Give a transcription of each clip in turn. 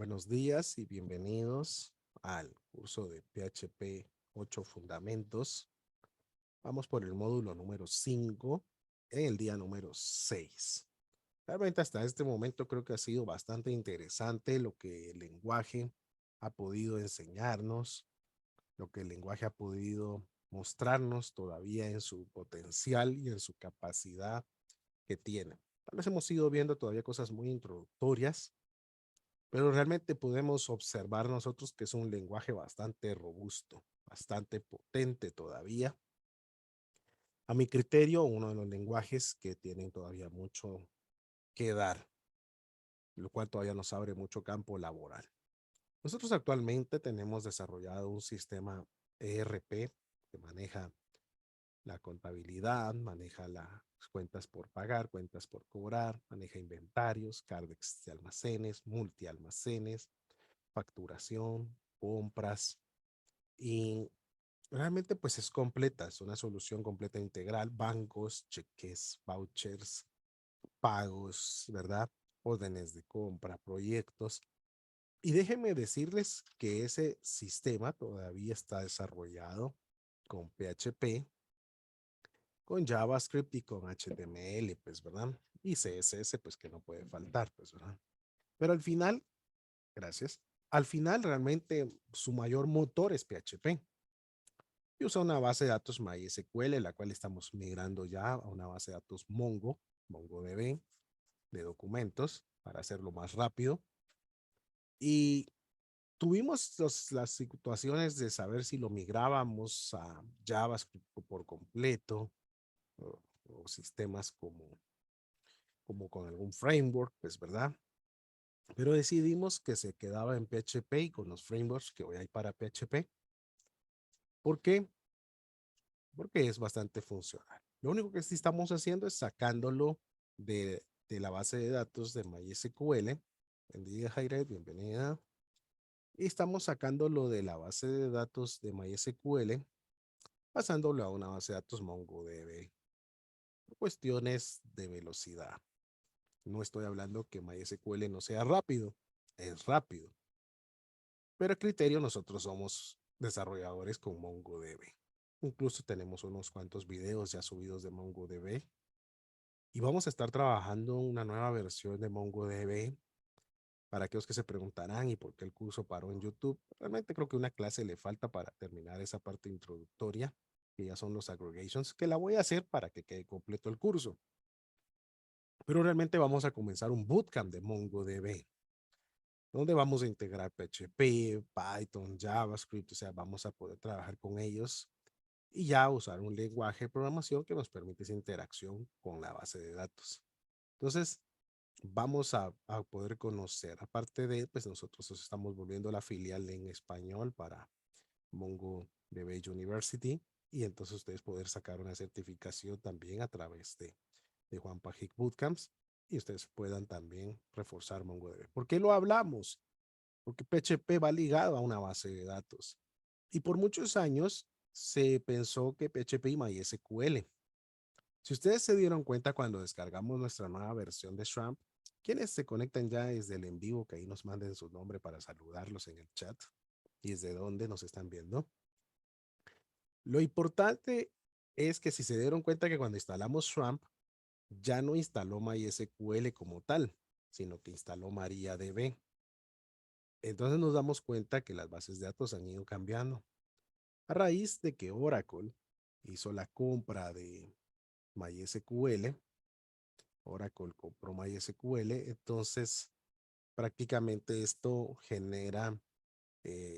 Buenos días y bienvenidos al curso de PHP 8 Fundamentos. Vamos por el módulo número 5 en el día número 6. Realmente hasta este momento creo que ha sido bastante interesante lo que el lenguaje ha podido enseñarnos, lo que el lenguaje ha podido mostrarnos todavía en su potencial y en su capacidad que tiene. Tal vez hemos ido viendo todavía cosas muy introductorias, pero realmente podemos observar nosotros que es un lenguaje bastante robusto, bastante potente todavía. A mi criterio, uno de los lenguajes que tienen todavía mucho que dar, lo cual todavía nos abre mucho campo laboral. Nosotros actualmente tenemos desarrollado un sistema ERP que maneja la contabilidad, maneja las cuentas por pagar, cuentas por cobrar, maneja inventarios, cardex de almacenes, multialmacenes, facturación, compras y realmente pues es completa, es una solución completa integral, bancos, cheques, vouchers, pagos, ¿verdad? Órdenes de compra, proyectos. Y déjenme decirles que ese sistema todavía está desarrollado con PHP, con JavaScript y con HTML, pues, ¿verdad? Y CSS, pues que no puede faltar, pues, ¿verdad? Pero al final, gracias, al final realmente su mayor motor es PHP. Y usa una base de datos MySQL, la cual estamos migrando ya a una base de datos MongoDB, de documentos, para hacerlo más rápido. Y tuvimos las situaciones de saber si lo migrábamos a JavaScript por completo o sistemas como con algún framework, pues, ¿verdad? Pero decidimos que se quedaba en PHP y con los frameworks que hoy hay para PHP. ¿Por qué? Porque es bastante funcional. Lo único que sí estamos haciendo es sacándolo de la base de datos de MySQL. Bendiga Jaire, bienvenida. Y estamos sacándolo de la base de datos de MySQL, pasándolo a una base de datos MongoDB. Cuestiones de velocidad. No estoy hablando que MySQL no sea rápido, es rápido. Pero a criterio nosotros somos desarrolladores con MongoDB. Incluso tenemos unos cuantos videos ya subidos de MongoDB y vamos a estar trabajando una nueva versión de MongoDB para aquellos que se preguntarán y por qué el curso paró en YouTube. Realmente creo que una clase le falta para terminar esa parte introductoria, que ya son los aggregations, que la voy a hacer para que quede completo el curso. Pero realmente vamos a comenzar un bootcamp de MongoDB, donde vamos a integrar PHP, Python, JavaScript, o sea, vamos a poder trabajar con ellos y ya usar un lenguaje de programación que nos permite esa interacción con la base de datos. Entonces, vamos a poder conocer, aparte de, pues nosotros nos estamos volviendo la filial en español para MongoDB University y entonces ustedes poder sacar una certificación también a través de Juan Pajic Bootcamps y ustedes puedan también reforzar MongoDB. ¿Por qué lo hablamos? Porque PHP va ligado a una base de datos y por muchos años se pensó que PHP y MySQL. Si ustedes se dieron cuenta cuando descargamos nuestra nueva versión de Shramp, quienes se conectan ya desde el en vivo, que ahí nos manden su nombre para saludarlos en el chat y desde dónde nos están viendo. Lo importante es que si se dieron cuenta que cuando instalamos Shramp, ya no instaló MySQL como tal, sino que instaló MariaDB. Entonces nos damos cuenta que las bases de datos han ido cambiando. A raíz de que Oracle hizo la compra de MySQL, Oracle compró MySQL, entonces prácticamente esto genera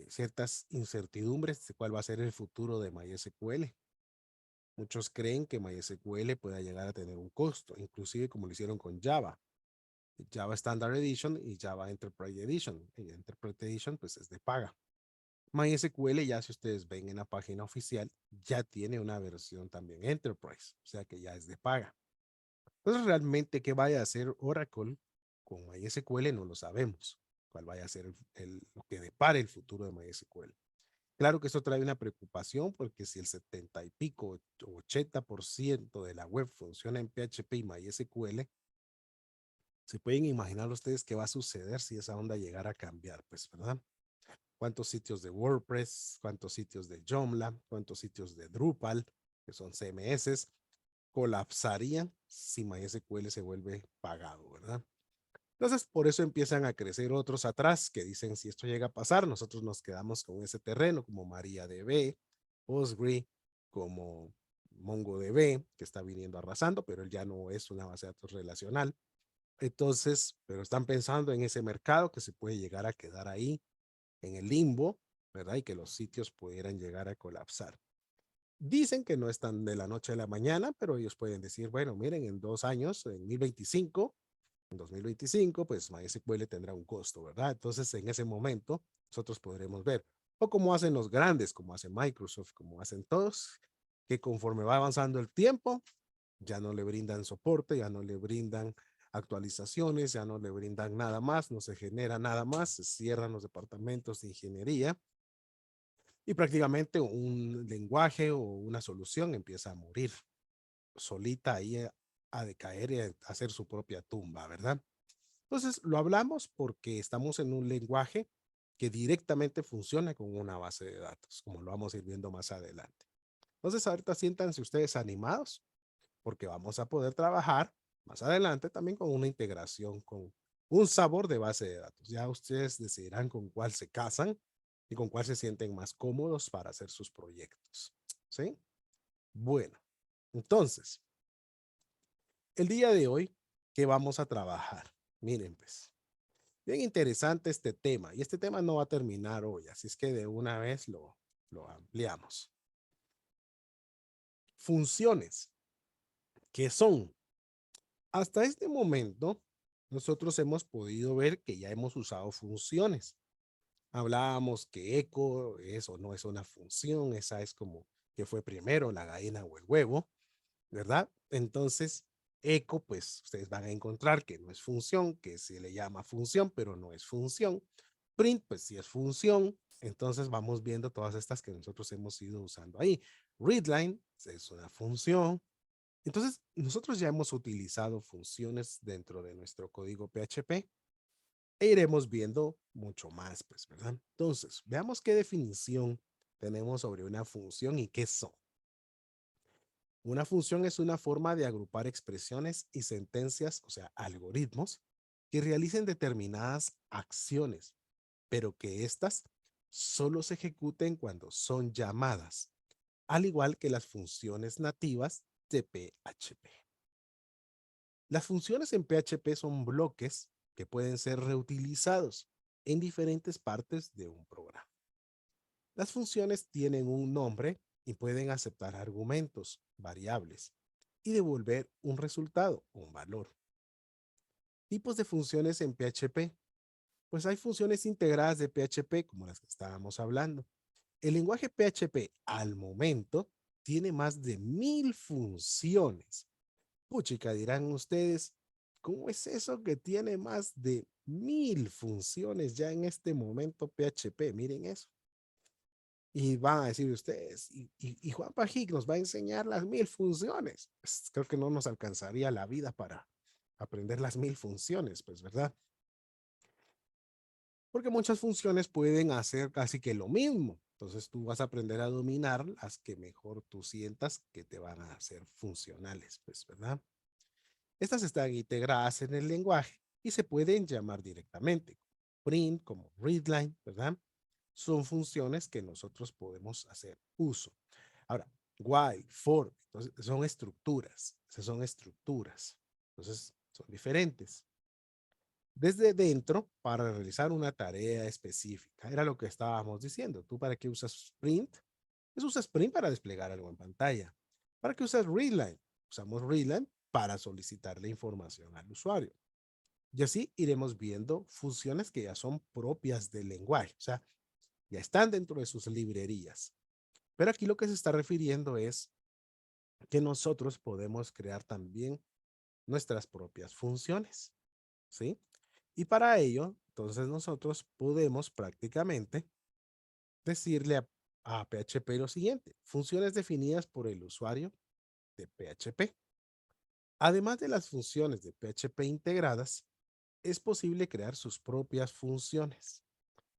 ciertas incertidumbres de cuál va a ser el futuro de MySQL. Muchos creen que MySQL pueda llegar a tener un costo, inclusive como lo hicieron con Java. Java Standard Edition y Java Enterprise Edition. Y Enterprise Edition pues es de paga. MySQL ya si ustedes ven en la página oficial ya tiene una versión también Enterprise, o sea que ya es de paga. Entonces realmente qué vaya a hacer Oracle con MySQL no lo sabemos. Cuál vaya a ser lo que depare el futuro de MySQL. Claro que esto trae una preocupación porque si el 70 y pico, 80% de la web funciona en PHP y MySQL, Se pueden imaginar ustedes qué va a suceder si esa onda llegara a cambiar, pues, ¿verdad? ¿Cuántos sitios de WordPress, cuántos sitios de Joomla, cuántos sitios de Drupal, que son CMS, colapsarían si MySQL se vuelve pagado, ¿verdad? Entonces, por eso empiezan a crecer otros atrás que dicen, si esto llega a pasar, nosotros nos quedamos con ese terreno, como MariaDB, Postgre, como MongoDB, que está viniendo arrasando, pero él ya no es una base de datos relacional. Entonces, pero están pensando en ese mercado que se puede llegar a quedar ahí en el limbo, ¿verdad? Y que los sitios pudieran llegar a colapsar. Dicen que no están de la noche a la mañana, pero ellos pueden decir, bueno, miren, en 2 años, en 2025, pues MySQL tendrá un costo, ¿verdad? Entonces, en ese momento, nosotros podremos ver, o como hacen los grandes, como hace Microsoft, como hacen todos, que conforme va avanzando el tiempo, ya no le brindan soporte, ya no le brindan actualizaciones, ya no le brindan nada más, no se genera nada más, se cierran los departamentos de ingeniería y prácticamente un lenguaje o una solución empieza a morir solita ahí a decaer y a hacer su propia tumba, ¿verdad? Entonces, lo hablamos porque estamos en un lenguaje que directamente funciona con una base de datos, como lo vamos a ir viendo más adelante. Entonces, ahorita siéntanse ustedes animados porque vamos a poder trabajar más adelante también con una integración, con un sabor de base de datos. Ya ustedes decidirán con cuál se casan y con cuál se sienten más cómodos para hacer sus proyectos. ¿Sí? Bueno, entonces, el día de hoy, ¿qué vamos a trabajar? Miren, pues, bien interesante este tema y este tema no va a terminar hoy, así es que de una vez lo ampliamos. Funciones, ¿qué son? Hasta este momento, nosotros hemos podido ver que ya hemos usado funciones. Hablábamos que eco, eso no es una función, esa es como que fue primero, la gallina o el huevo, ¿verdad? Entonces, eco, pues ustedes van a encontrar que no es función, que se le llama función, pero no es función. Print, pues sí es función. Entonces vamos viendo todas estas que nosotros hemos ido usando ahí. Readline es una función. Entonces, nosotros ya hemos utilizado funciones dentro de nuestro código PHP e iremos viendo mucho más, pues, ¿verdad? Entonces, veamos qué definición tenemos sobre una función y qué son. Una función es una forma de agrupar expresiones y sentencias, o sea, algoritmos, que realicen determinadas acciones, pero que éstas solo se ejecuten cuando son llamadas, al igual que las funciones nativas de PHP. Las funciones en PHP son bloques que pueden ser reutilizados en diferentes partes de un programa. Las funciones tienen un nombre y pueden aceptar argumentos, variables, y devolver un resultado, un valor. Tipos de funciones en PHP. Pues hay funciones integradas de PHP como las que estábamos hablando. El lenguaje PHP al momento tiene más de 1000 funciones. Puchica, dirán ustedes, ¿cómo es eso que tiene más de 1000 funciones ya en este momento PHP? Miren eso. Y van a decir ustedes, y Juan Pajic nos va a enseñar las 1000 funciones. Pues creo que no nos alcanzaría la vida para aprender las 1000 funciones, pues, ¿verdad? Porque muchas funciones pueden hacer casi que lo mismo. Entonces tú vas a aprender a dominar las que mejor tú sientas que te van a hacer funcionales, pues, ¿verdad? Estas están integradas en el lenguaje y se pueden llamar directamente. Print, como readline, ¿verdad? Son funciones que nosotros podemos hacer uso. Ahora, while, for, entonces son estructuras, esas son estructuras, entonces son diferentes. Desde dentro, para realizar una tarea específica, era lo que estábamos diciendo. ¿Tú para qué usas Sprint? Pues usas Sprint para desplegar algo en pantalla. ¿Para qué usas Readline? Usamos Readline para solicitarle información al usuario. Y así iremos viendo funciones que ya son propias del lenguaje, o sea, ya están dentro de sus librerías. Pero aquí lo que se está refiriendo es que nosotros podemos crear también nuestras propias funciones, ¿sí? Y para ello, entonces nosotros podemos prácticamente decirle a PHP lo siguiente, funciones definidas por el usuario de PHP. Además de las funciones de PHP integradas, es posible crear sus propias funciones.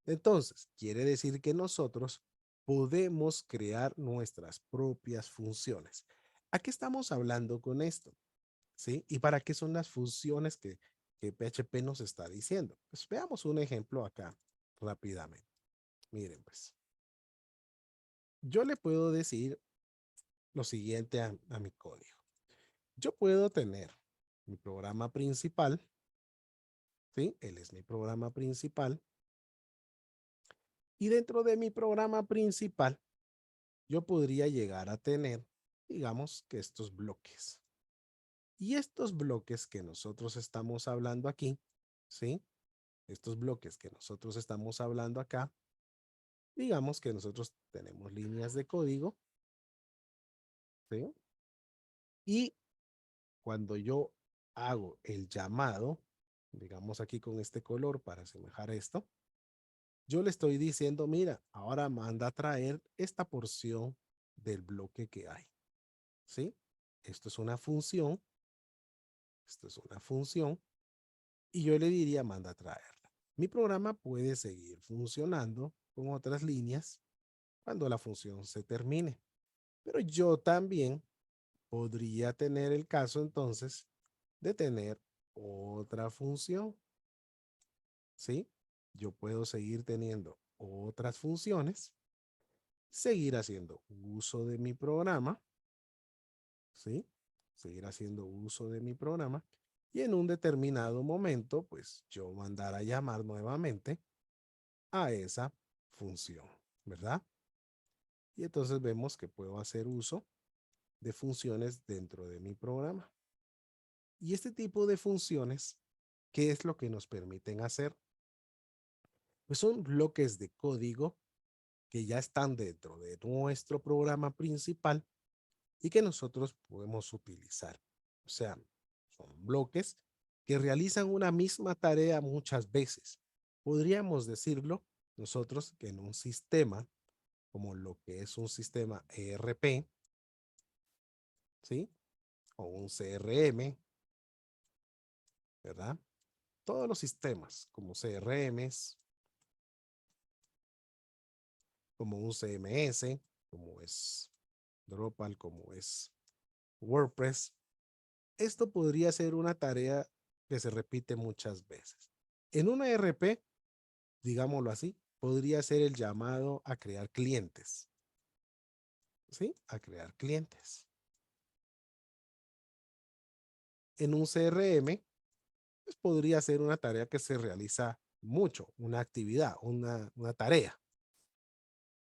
Entonces, quiere decir que nosotros podemos crear nuestras propias funciones. ¿A qué estamos hablando con esto? ¿Sí? ¿Y para qué son las funciones que PHP nos está diciendo? Pues veamos un ejemplo acá rápidamente. Miren, pues, yo le puedo decir lo siguiente a mi código. Yo puedo tener mi programa principal, ¿sí? Él es mi programa principal. Y dentro de mi programa principal, yo podría llegar a tener, digamos, que estos bloques. Y estos bloques que nosotros estamos hablando aquí, ¿sí? Estos bloques que nosotros estamos hablando acá, digamos que nosotros tenemos líneas de código, ¿sí? Y cuando yo hago el llamado, digamos aquí con este color para asemejar esto, yo le estoy diciendo, mira, ahora manda a traer esta porción del bloque que hay, ¿sí? Esto es una función, esto es una función, y yo le diría, manda a traerla. Mi programa puede seguir funcionando con otras líneas cuando la función se termine, pero yo también podría tener el caso entonces de tener otra función, ¿sí? Yo puedo seguir teniendo otras funciones, seguir haciendo uso de mi programa, ¿sí? Seguir haciendo uso de mi programa y en un determinado momento, pues yo mandar a llamar nuevamente a esa función, ¿verdad? Y entonces vemos que puedo hacer uso de funciones dentro de mi programa. Y este tipo de funciones, ¿qué es lo que nos permiten hacer? Pues son bloques de código que ya están dentro de nuestro programa principal y que nosotros podemos utilizar. O sea, son bloques que realizan una misma tarea muchas veces. Podríamos decirlo nosotros que en un sistema, como lo que es un sistema ERP, ¿sí? O un CRM, ¿verdad? Todos los sistemas, como CRMs, como un CMS, como es Drupal, como es WordPress, esto podría ser una tarea que se repite muchas veces. En una ERP, digámoslo así, podría ser el llamado a crear clientes, ¿sí? A crear clientes. En un CRM, pues podría ser una tarea que se realiza mucho, una actividad, una tarea,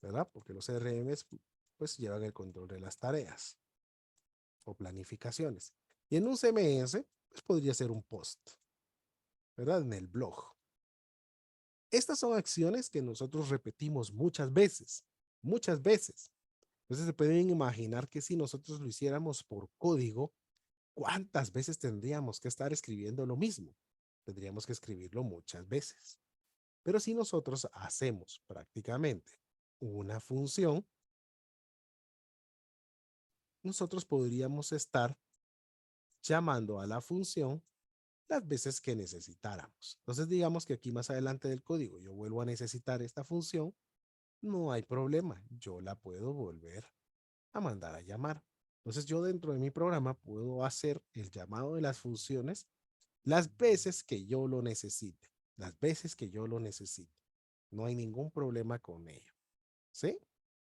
¿verdad? Porque los CRMs pues llevan el control de las tareas o planificaciones. Y en un CMS, pues podría ser un post, ¿verdad? En el blog. Estas son acciones que nosotros repetimos muchas veces, muchas veces. Entonces se pueden imaginar que si nosotros lo hiciéramos por código, ¿cuántas veces tendríamos que estar escribiendo lo mismo? Tendríamos que escribirlo muchas veces. Pero si nosotros hacemos prácticamente una función, nosotros podríamos estar llamando a la función las veces que necesitáramos. Entonces digamos que aquí más adelante del código yo vuelvo a necesitar esta función, no hay problema, yo la puedo volver a mandar a llamar. Entonces yo dentro de mi programa puedo hacer el llamado de las funciones las veces que yo lo necesite, las veces que yo lo necesite. No hay ningún problema con ello, ¿sí?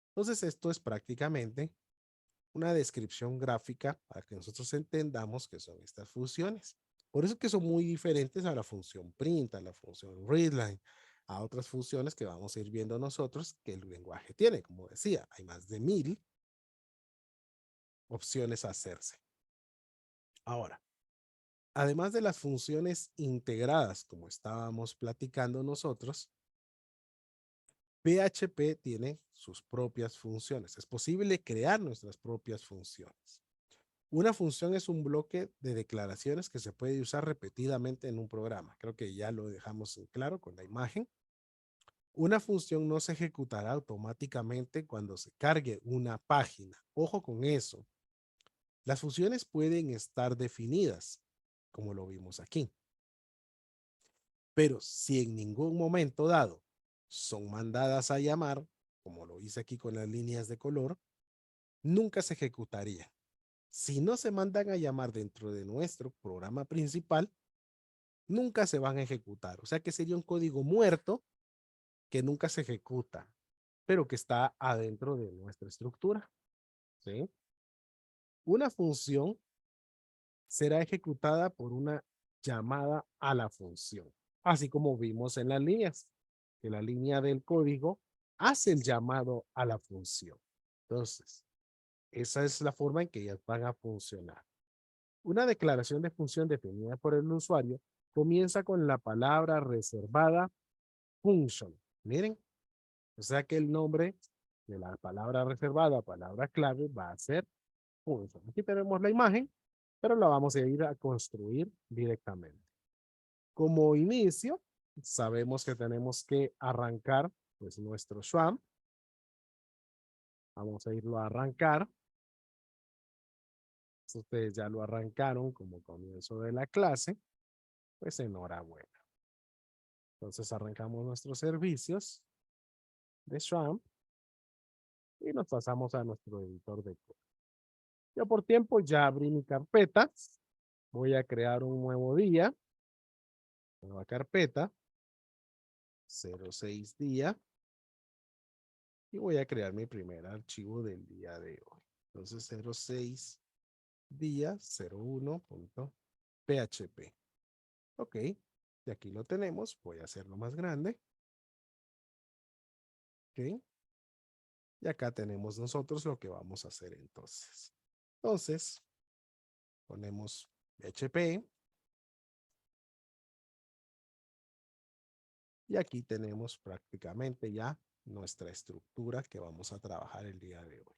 Entonces esto es prácticamente una descripción gráfica para que nosotros entendamos qué son estas funciones. Por eso que son muy diferentes a la función print, a la función readline, a otras funciones que vamos a ir viendo nosotros que el lenguaje tiene. Como decía, hay más de 1000 opciones a hacerse. Ahora, además de las funciones integradas, como estábamos platicando nosotros, PHP tiene sus propias funciones. Es posible crear nuestras propias funciones. Una función es un bloque de declaraciones que se puede usar repetidamente en un programa. Creo que ya lo dejamos en claro con la imagen. Una función no se ejecutará automáticamente cuando se cargue una página. Ojo con eso. Las funciones pueden estar definidas, como lo vimos aquí. Pero si en ningún momento dado son mandadas a llamar, como lo hice aquí con las líneas de color, nunca se ejecutaría. Si no se mandan a llamar dentro de nuestro programa principal, nunca se van a ejecutar. O sea que sería un código muerto que nunca se ejecuta, pero que está adentro de nuestra estructura. ¿Sí? Una función será ejecutada por una llamada a la función, así como vimos en las líneas, que la línea del código hace el llamado a la función. Entonces, esa es la forma en que ellas van a funcionar. Una declaración de función definida por el usuario comienza con la palabra reservada function. Miren, o sea que el nombre de la palabra reservada, palabra clave, va a ser function. Aquí tenemos la imagen, pero la vamos a ir a construir directamente. Como inicio, sabemos que tenemos que arrancar pues nuestro SWAMP. Vamos a irlo a arrancar. Si ustedes ya lo arrancaron como comienzo de la clase, pues enhorabuena. Entonces arrancamos nuestros servicios de SWAMP y nos pasamos a nuestro editor de código. Yo por tiempo ya abrí mi carpeta. Voy a crear un nuevo día, nueva carpeta, 06 día, y voy a crear mi primer archivo del día de hoy. Entonces 06 día 01.php. Ok, y aquí lo tenemos. Voy a hacerlo más grande. Ok, y acá tenemos nosotros lo que vamos a hacer entonces. Entonces, ponemos PHP. Y aquí tenemos prácticamente ya nuestra estructura que vamos a trabajar el día de hoy.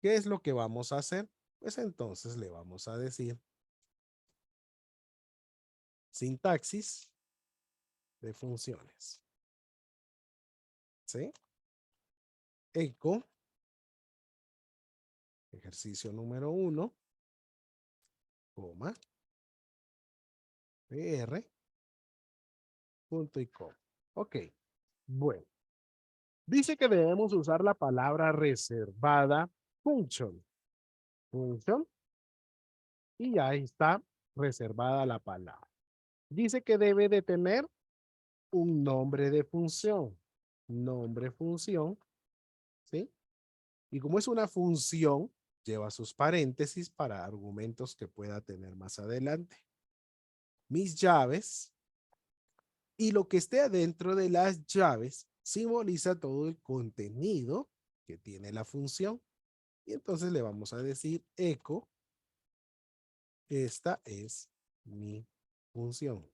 ¿Qué es lo que vamos a hacer? Pues entonces le vamos a decir sintaxis de funciones. ¿Sí? Echo, ejercicio número 1, coma, pr, punto y coma. Ok, bueno. Dice que debemos usar la palabra reservada function. Function. Y ahí está reservada la palabra. Dice que debe de tener un nombre de función. Nombre función, ¿sí? Y como es una función, lleva sus paréntesis para argumentos que pueda tener más adelante. Mis llaves y lo que esté adentro de las llaves simboliza todo el contenido que tiene la función. Y entonces le vamos a decir echo, esta es mi función.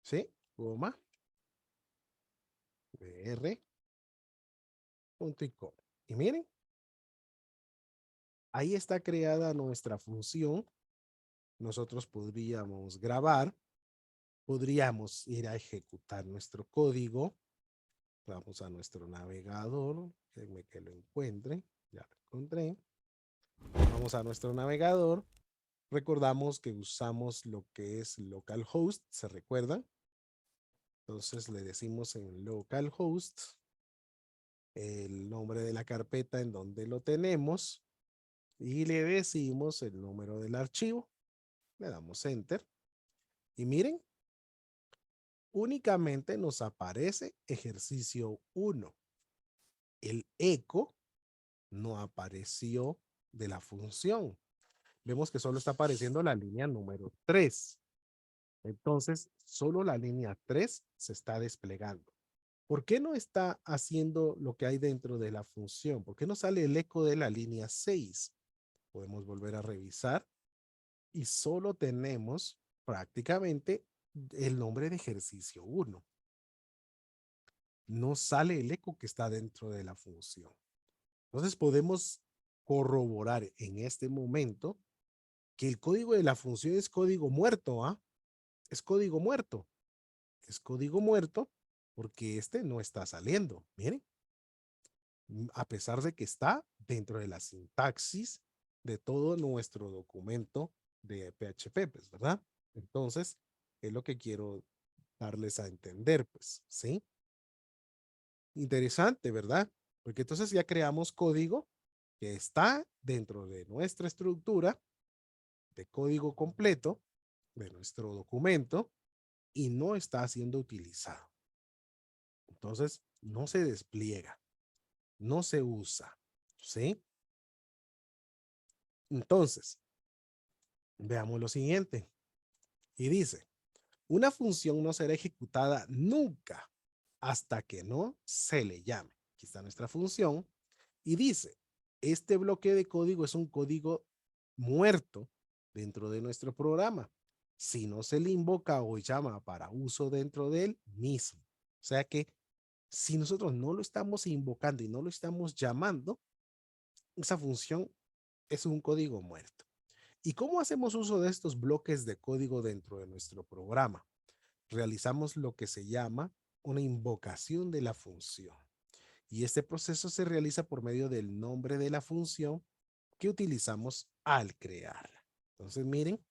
¿Sí? Coma, br, punto y coma. Y miren, ahí está creada nuestra función. Nosotros podríamos grabar, podríamos ir a ejecutar nuestro código. Vamos a nuestro navegador, déjenme que lo encuentre, ya lo encontré. Vamos a nuestro navegador. Recordamos que usamos lo que es localhost, ¿se recuerdan? Entonces le decimos en localhost el nombre de la carpeta en donde lo tenemos y le decimos el número del archivo. Le damos enter y miren, únicamente nos aparece ejercicio 1. El eco no apareció de la función. Vemos que solo está apareciendo la línea número 3. Entonces, solo la línea 3 se está desplegando. ¿Por qué no está haciendo lo que hay dentro de la función? ¿Por qué no sale el eco de la línea 6? Podemos volver a revisar y solo tenemos prácticamente el nombre de ejercicio 1. No sale el eco que está dentro de la función. Entonces podemos corroborar en este momento que el código de la función es código muerto, ¿ah? Es código muerto. Es código muerto porque este no está saliendo. Miren, a pesar de que está dentro de la sintaxis de todo nuestro documento de PHP, pues, ¿verdad? Entonces, Es lo que quiero darles a entender, pues, ¿sí? Interesante, ¿verdad? Porque entonces ya creamos código que está dentro de nuestra estructura de código completo de nuestro documento y no está siendo utilizado. Entonces, no se despliega, no se usa, ¿sí? Entonces, veamos lo siguiente. Y dice, una función no será ejecutada nunca hasta que no se le llame. Aquí está nuestra función. Y dice, este bloque de código es un código muerto dentro de nuestro programa. Si no se le invoca o llama para uso dentro de él mismo. O sea que si nosotros no lo estamos invocando y no lo estamos llamando, esa función es un código muerto. ¿Y cómo hacemos uso de estos bloques de código dentro de nuestro programa? Realizamos lo que se llama una invocación de la función. Y este proceso se realiza por medio del nombre de la función que utilizamos al crearla. Entonces, miren,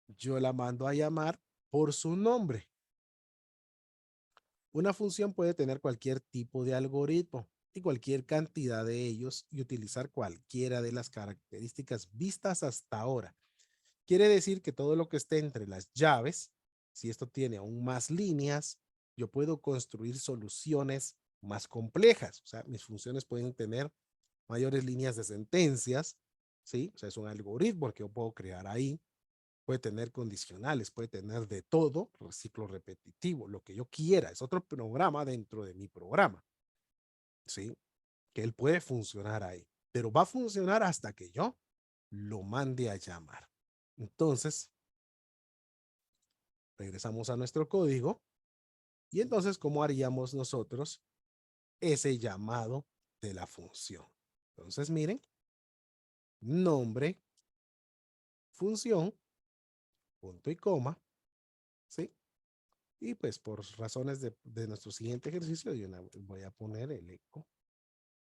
yo la mando a llamar por su nombre. Una función puede tener cualquier tipo de algoritmo y cualquier cantidad de ellos y utilizar cualquiera de las características vistas hasta ahora. Quiere decir que todo lo que esté entre las llaves, si esto tiene aún más líneas, yo puedo construir soluciones más complejas. O sea, mis funciones pueden tener mayores líneas de sentencias, ¿sí? O sea, es un algoritmo que yo puedo crear ahí. Puede tener condicionales, puede tener de todo, ciclo repetitivo, lo que yo quiera. Es otro programa dentro de mi programa, ¿sí? Que él puede funcionar ahí, pero va a funcionar hasta que yo lo mande a llamar. Entonces, regresamos a nuestro código y entonces, ¿cómo haríamos nosotros ese llamado de la función? Entonces, miren, nombre, función, punto y coma, ¿sí? Y pues por razones de nuestro siguiente ejercicio, yo voy a poner el eco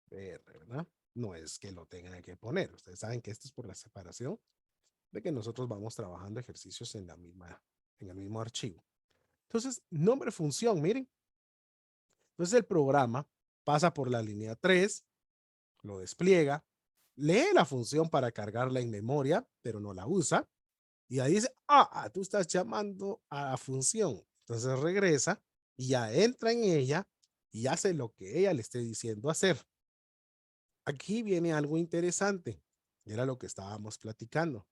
BR, ¿verdad? No es que lo tengan que poner. Ustedes saben que esto es por la separación de que nosotros vamos trabajando ejercicios en en el mismo archivo. Entonces, nombre función, miren. Entonces el programa pasa por la línea 3, lo despliega, lee la función para cargarla en memoria, pero no la usa. Y ahí dice, tú estás llamando a la función. Entonces regresa y ya entra en ella y hace lo que ella le esté diciendo hacer. Aquí viene algo interesante. Era lo que estábamos platicando.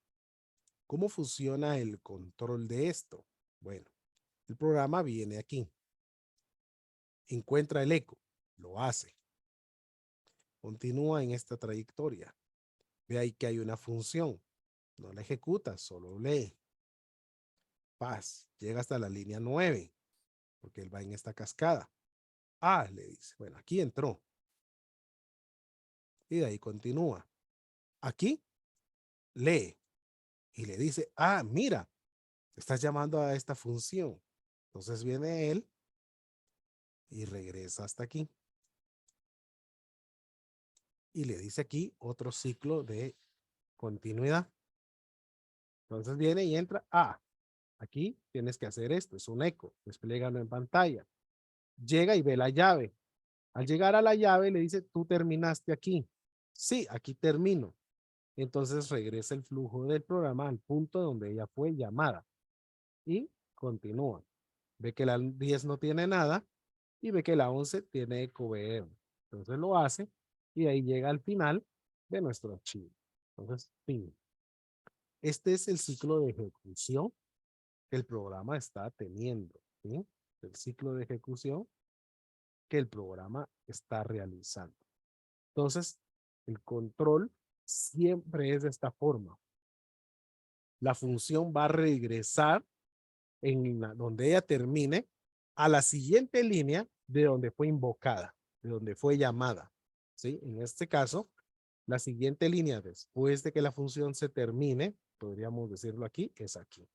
¿Cómo funciona el control de esto? Bueno, el programa viene aquí. Encuentra el eco. Lo hace. Continúa en esta trayectoria. Ve ahí que hay una función. No la ejecuta, solo lee. Paz. Llega hasta la línea 9, porque él va en esta cascada. Le dice. Bueno, aquí entró. Y de ahí continúa. Aquí lee. Y le dice, mira, estás llamando a esta función. Entonces viene él y regresa hasta aquí. Y le dice aquí otro ciclo de continuidad. Entonces viene y entra, aquí tienes que hacer esto, es un eco, desplégalo en pantalla. Llega y ve la llave. Al llegar a la llave le dice, tú terminaste aquí. Sí, aquí termino. Entonces regresa el flujo del programa al punto donde ella fue llamada y continúa. Ve que la 10 no tiene nada y ve que la 11 tiene eco BR. Entonces lo hace y ahí llega al final de nuestro archivo. Entonces, fin. Este es el ciclo de ejecución que el programa está teniendo, ¿sí? El ciclo de ejecución que el programa está realizando. Entonces, el control siempre es de esta forma. La función va a regresar donde ella termine a la siguiente línea de donde fue invocada, de donde fue llamada, ¿sí? En este caso, la siguiente línea después de que la función se termine, podríamos decirlo aquí, es aquí,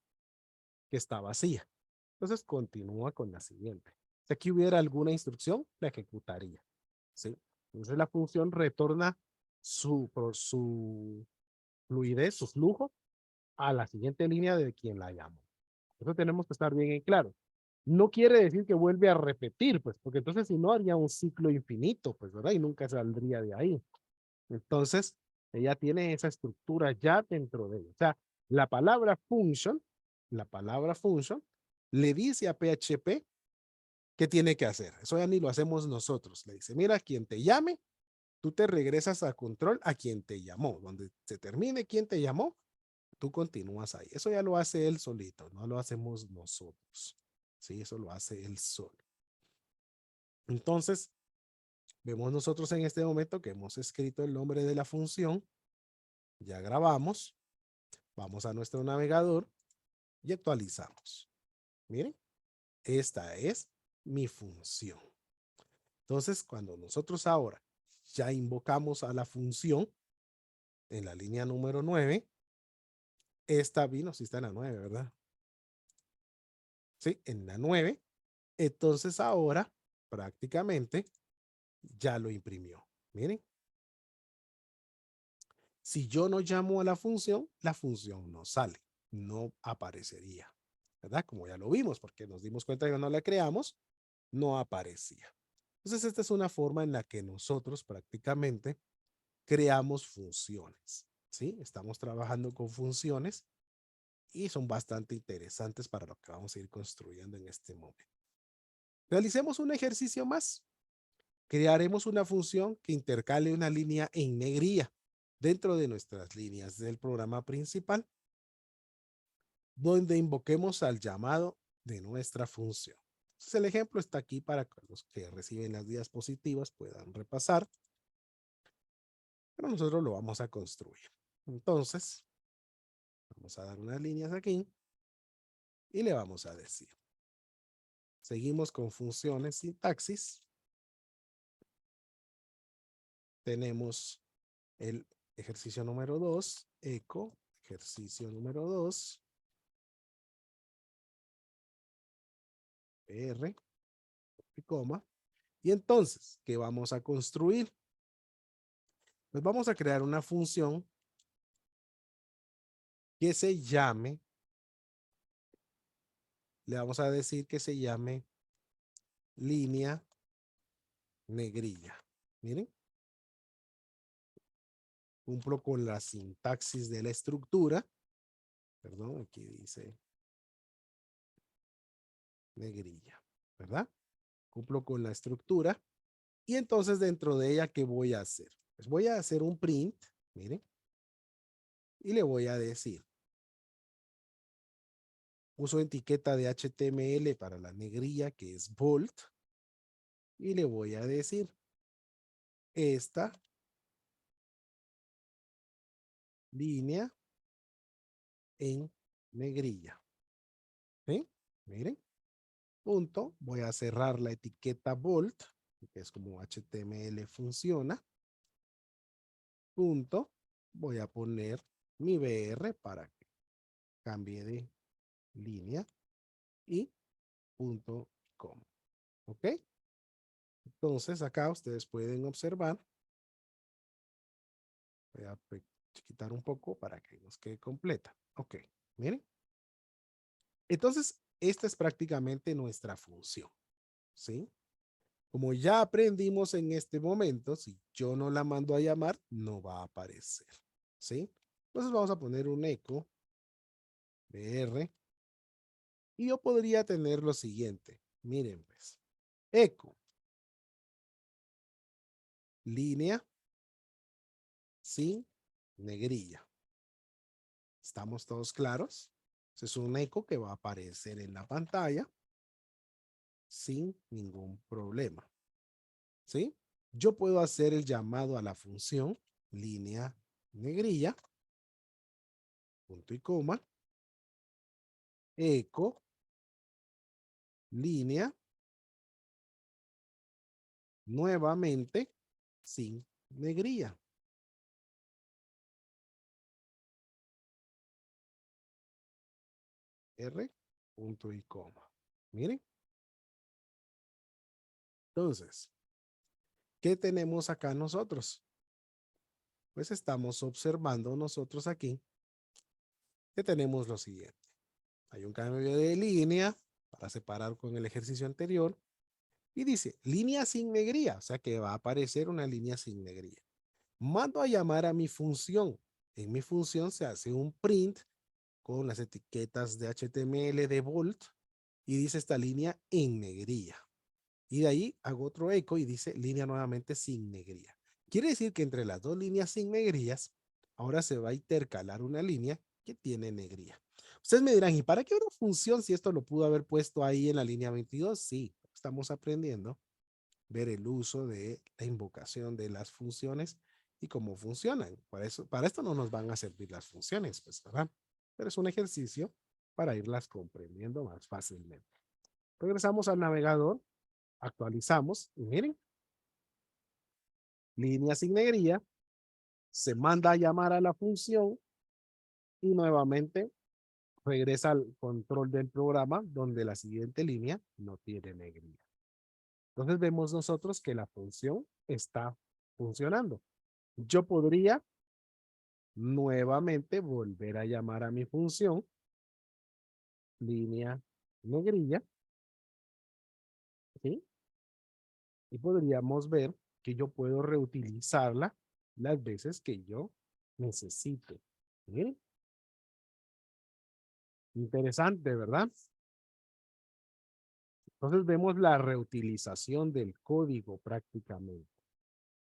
que está vacía. Entonces continúa con la siguiente. Si aquí hubiera alguna instrucción, la ejecutaría, ¿sí? Entonces la función retorna su fluidez, su flujo, a la siguiente línea de quien la llamó. Eso tenemos que estar bien en claro. No quiere decir que vuelve a repetir, pues, porque entonces si no haría un ciclo infinito, pues, ¿verdad? Y nunca saldría de ahí. Entonces, ella tiene esa estructura ya dentro de ella. O sea, la palabra function, le dice a PHP qué tiene que hacer. Eso ya ni lo hacemos nosotros. Le dice, mira, quien te llame, tú te regresas a control a quien te llamó. Donde se termine quien te llamó, tú continúas ahí. Eso ya lo hace él solito, no lo hacemos nosotros. Sí, eso lo hace él solo. Entonces, vemos nosotros en este momento que hemos escrito el nombre de la función, ya grabamos, vamos a nuestro navegador y actualizamos. Miren, esta es mi función. Entonces, cuando nosotros ahora ya invocamos a la función en la línea número 9, esta vino, si está en la 9, ¿verdad? Sí, en la 9. Entonces ahora prácticamente ya lo imprimió. Miren, si yo no llamo a la función no sale, no aparecería, ¿verdad? Como ya lo vimos, porque nos dimos cuenta que no la creamos, no aparecía. Entonces esta es una forma en la que nosotros prácticamente creamos funciones, ¿sí? Estamos trabajando con funciones y son bastante interesantes para lo que vamos a ir construyendo en este momento. Realicemos un ejercicio más. Crearemos una función que intercale una línea en negrilla dentro de nuestras líneas del programa principal, donde invoquemos al llamado de nuestra función. Entonces, el ejemplo está aquí para que los que reciben las diapositivas puedan repasar, pero nosotros lo vamos a construir. Entonces, vamos a dar unas líneas aquí y le vamos a decir. Seguimos con funciones sintaxis. Tenemos el ejercicio número 2, eco, ejercicio número 2, R, y coma. Y entonces, ¿qué vamos a construir? Pues vamos a crear una función que se llame, le vamos a decir que se llame línea negrilla. Miren, cumplo con la sintaxis de la estructura. Perdón, aquí dice negrilla, ¿verdad? Cumplo con la estructura. Y entonces dentro de ella, ¿qué voy a hacer? Pues voy a hacer un print, miren, y le voy a decir, uso etiqueta de HTML para la negrilla, que es bold, y le voy a decir, esta línea en negrilla. ¿Sí? Miren, punto. Voy a cerrar la etiqueta bold, que es como HTML funciona. Punto. Voy a poner mi BR para que cambie de línea y punto com. ¿Ok? Entonces acá ustedes pueden observar. Voy a quitar un poco para que nos quede completa. Ok, miren. Entonces, esta es prácticamente nuestra función, ¿sí? Como ya aprendimos en este momento, si yo no la mando a llamar, no va a aparecer, ¿sí? Entonces vamos a poner un eco br y yo podría tener lo siguiente. Miren, pues, eco, línea sin negrilla. ¿Estamos todos claros? Ese es un eco que va a aparecer en la pantalla sin ningún problema, ¿sí? Yo puedo hacer el llamado a la función línea negrilla, punto y coma, eco, línea, nuevamente sin negrilla. R, punto y coma. Miren. Entonces, ¿qué tenemos acá nosotros? Pues estamos observando nosotros aquí que tenemos lo siguiente. Hay un cambio de línea para separar con el ejercicio anterior. Y dice, línea sin negría, o sea que va a aparecer una línea sin negría. Mando a llamar a mi función. En mi función se hace un print con las etiquetas de HTML de Bolt y dice esta línea en negrilla. Y de ahí hago otro eco y dice línea nuevamente sin negrilla. Quiere decir que entre las dos líneas sin negrillas, ahora se va a intercalar una línea que tiene negrilla. Ustedes me dirán, ¿y para qué una función si esto lo pudo haber puesto ahí en la línea 22? Sí, estamos aprendiendo ver el uso de la invocación de las funciones y cómo funcionan. Para esto no nos van a servir las funciones, pues, ¿verdad? Pero es un ejercicio para irlas comprendiendo más fácilmente. Regresamos al navegador, actualizamos y miren, línea sin negrilla, se manda a llamar a la función y nuevamente regresa al control del programa donde la siguiente línea no tiene negrilla. Entonces vemos nosotros que la función está funcionando. Yo podría nuevamente volver a llamar a mi función, línea negrilla, ¿sí? Y podríamos ver que yo puedo reutilizarla las veces que yo necesite. ¿Sí? Interesante, ¿verdad? Entonces vemos la reutilización del código prácticamente,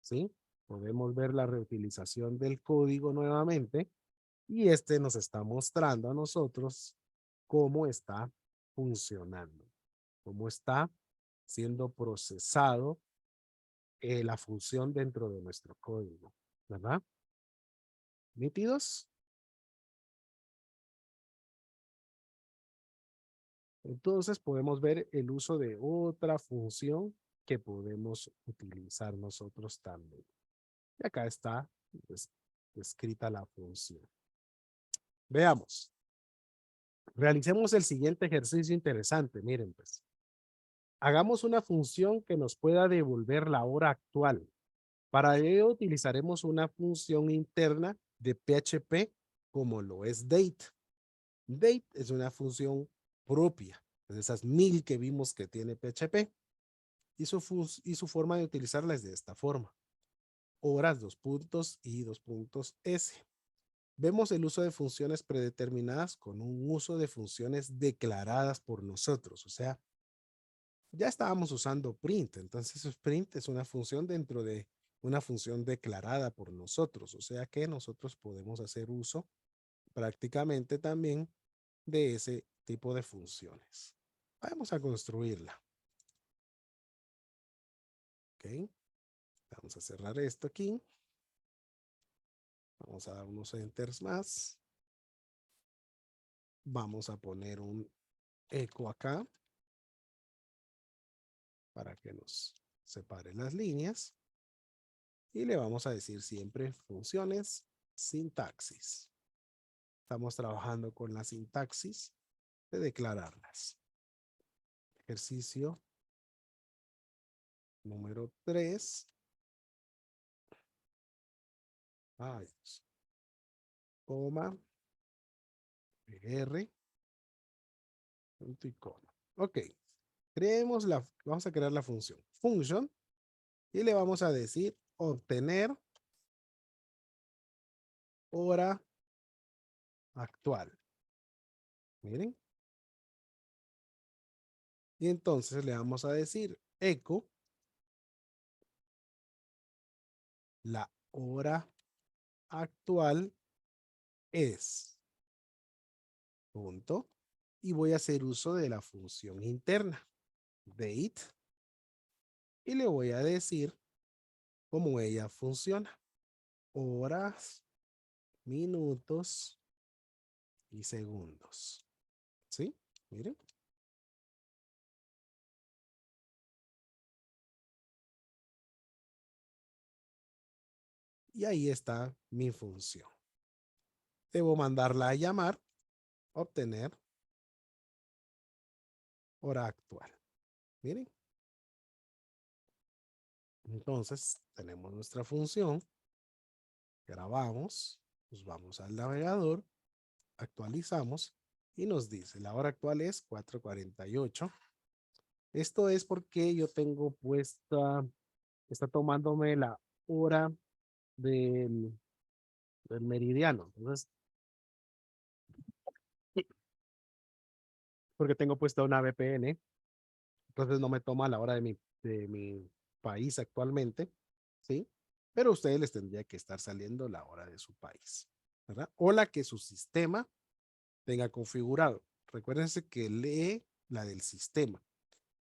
¿sí? Podemos ver la reutilización del código nuevamente y este nos está mostrando a nosotros cómo está funcionando, cómo está siendo procesado la función dentro de nuestro código, ¿verdad? ¿Nítidos? Entonces podemos ver el uso de otra función que podemos utilizar nosotros también. Y acá está descrita la función. Veamos. Realicemos el siguiente ejercicio interesante. Miren, pues. Hagamos una función que nos pueda devolver la hora actual. Para ello utilizaremos una función interna de PHP como lo es date. Date es una función propia de esas 1000 que vimos que tiene PHP y su forma de utilizarla es de esta forma. Horas, dos puntos y dos puntos S. Vemos el uso de funciones predeterminadas con un uso de funciones declaradas por nosotros. O sea, ya estábamos usando print, entonces print es una función dentro de una función declarada por nosotros. O sea que nosotros podemos hacer uso prácticamente también de ese tipo de funciones. Vamos a construirla. Ok. Vamos a cerrar esto aquí. Vamos a dar unos enters más. Vamos a poner un eco acá para que nos separe las líneas. Y le vamos a decir siempre funciones sintaxis. Estamos trabajando con la sintaxis de declararlas. Ejercicio número 3. Coma, r, punto y coma. Ok. Vamos a crear la función. Function. Y le vamos a decir obtener hora actual. Miren. Y entonces le vamos a decir eco la hora actual es punto y voy a hacer uso de la función interna date y le voy a decir cómo ella funciona. Horas, minutos y segundos. ¿Sí? Miren. Y ahí está mi función. Debo mandarla a llamar, obtener hora actual. Miren. Entonces, tenemos nuestra función. Grabamos, nos vamos al navegador, actualizamos y nos dice, la hora actual es 4:48. Esto es porque yo tengo puesta, está tomándome la hora del, del meridiano. Entonces, porque tengo puesta una VPN, entonces no me toma la hora de mi país actualmente, ¿sí? Pero a ustedes les tendría que estar saliendo la hora de su país, ¿verdad? O la que su sistema tenga configurado. Recuérdense que lee la del sistema.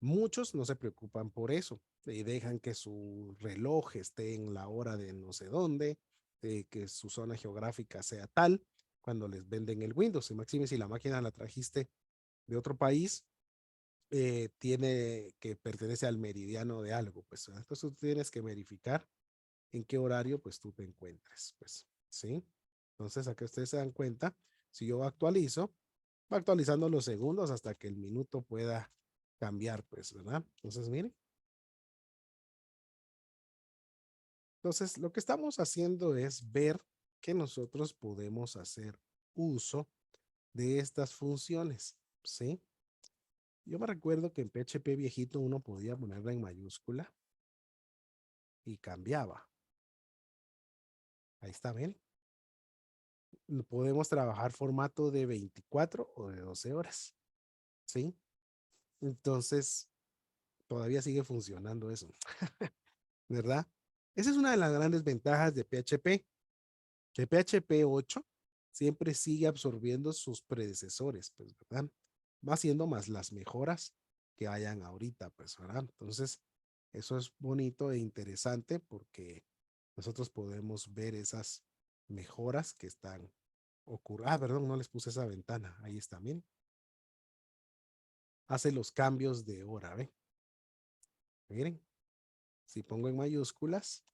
Muchos no se preocupan por eso y dejan que su reloj esté en la hora de no sé dónde, que su zona geográfica sea tal cuando les venden el Windows. Y máxime si la máquina la trajiste de otro país, tiene que pertenece al meridiano de algo, pues ¿verdad? Entonces tú tienes que verificar en qué horario pues tú te encuentres, pues, ¿sí? Entonces, a que ustedes se dan cuenta, si yo actualizo, va actualizando los segundos hasta que el minuto pueda cambiar, pues, ¿verdad? Entonces, miren. Entonces, lo que estamos haciendo es ver que nosotros podemos hacer uso de estas funciones, ¿sí? Yo me recuerdo que en PHP viejito uno podía ponerla en mayúscula y cambiaba. Ahí está, ven. Podemos trabajar formato de 24 o de 12 horas, ¿sí? Entonces, todavía sigue funcionando eso, ¿verdad? Esa es una de las grandes ventajas de PHP, que PHP 8 siempre sigue absorbiendo sus predecesores, pues, ¿verdad? Va haciendo más las mejoras que hayan ahorita, pues, ¿verdad? Entonces, eso es bonito e interesante porque nosotros podemos ver esas mejoras que están ocurriendo. Ah, perdón, no les puse esa ventana. Ahí está, miren. Hace los cambios de hora, ¿ven? Miren, si pongo en mayúsculas,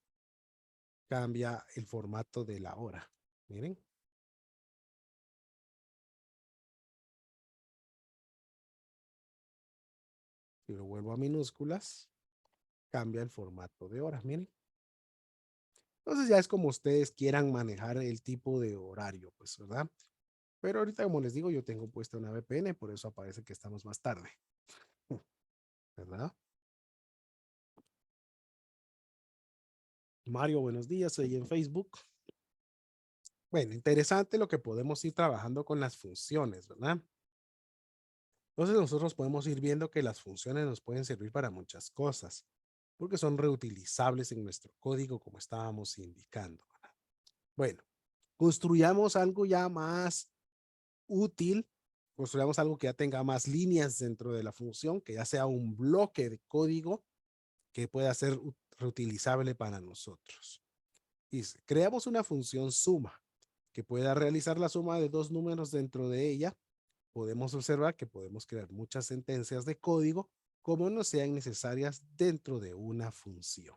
cambia el formato de la hora. Miren, si lo vuelvo a minúsculas, cambia el formato de hora. Miren. Entonces ya es como ustedes quieran manejar el tipo de horario, pues, ¿verdad? Pero ahorita, como les digo, yo tengo puesta una VPN, por eso aparece que estamos más tarde, ¿verdad? Mario, buenos días, soy en Facebook. Bueno, interesante lo que podemos ir trabajando con las funciones, ¿verdad? Entonces nosotros podemos ir viendo que las funciones nos pueden servir para muchas cosas, porque son reutilizables en nuestro código, como estábamos indicando. Bueno, construyamos algo ya más útil, construyamos algo que ya tenga más líneas dentro de la función, que ya sea un bloque de código que pueda ser reutilizable para nosotros. Dice, creamos una función suma que pueda realizar la suma de dos números dentro de ella. Podemos observar que podemos crear muchas sentencias de código como no sean necesarias dentro de una función.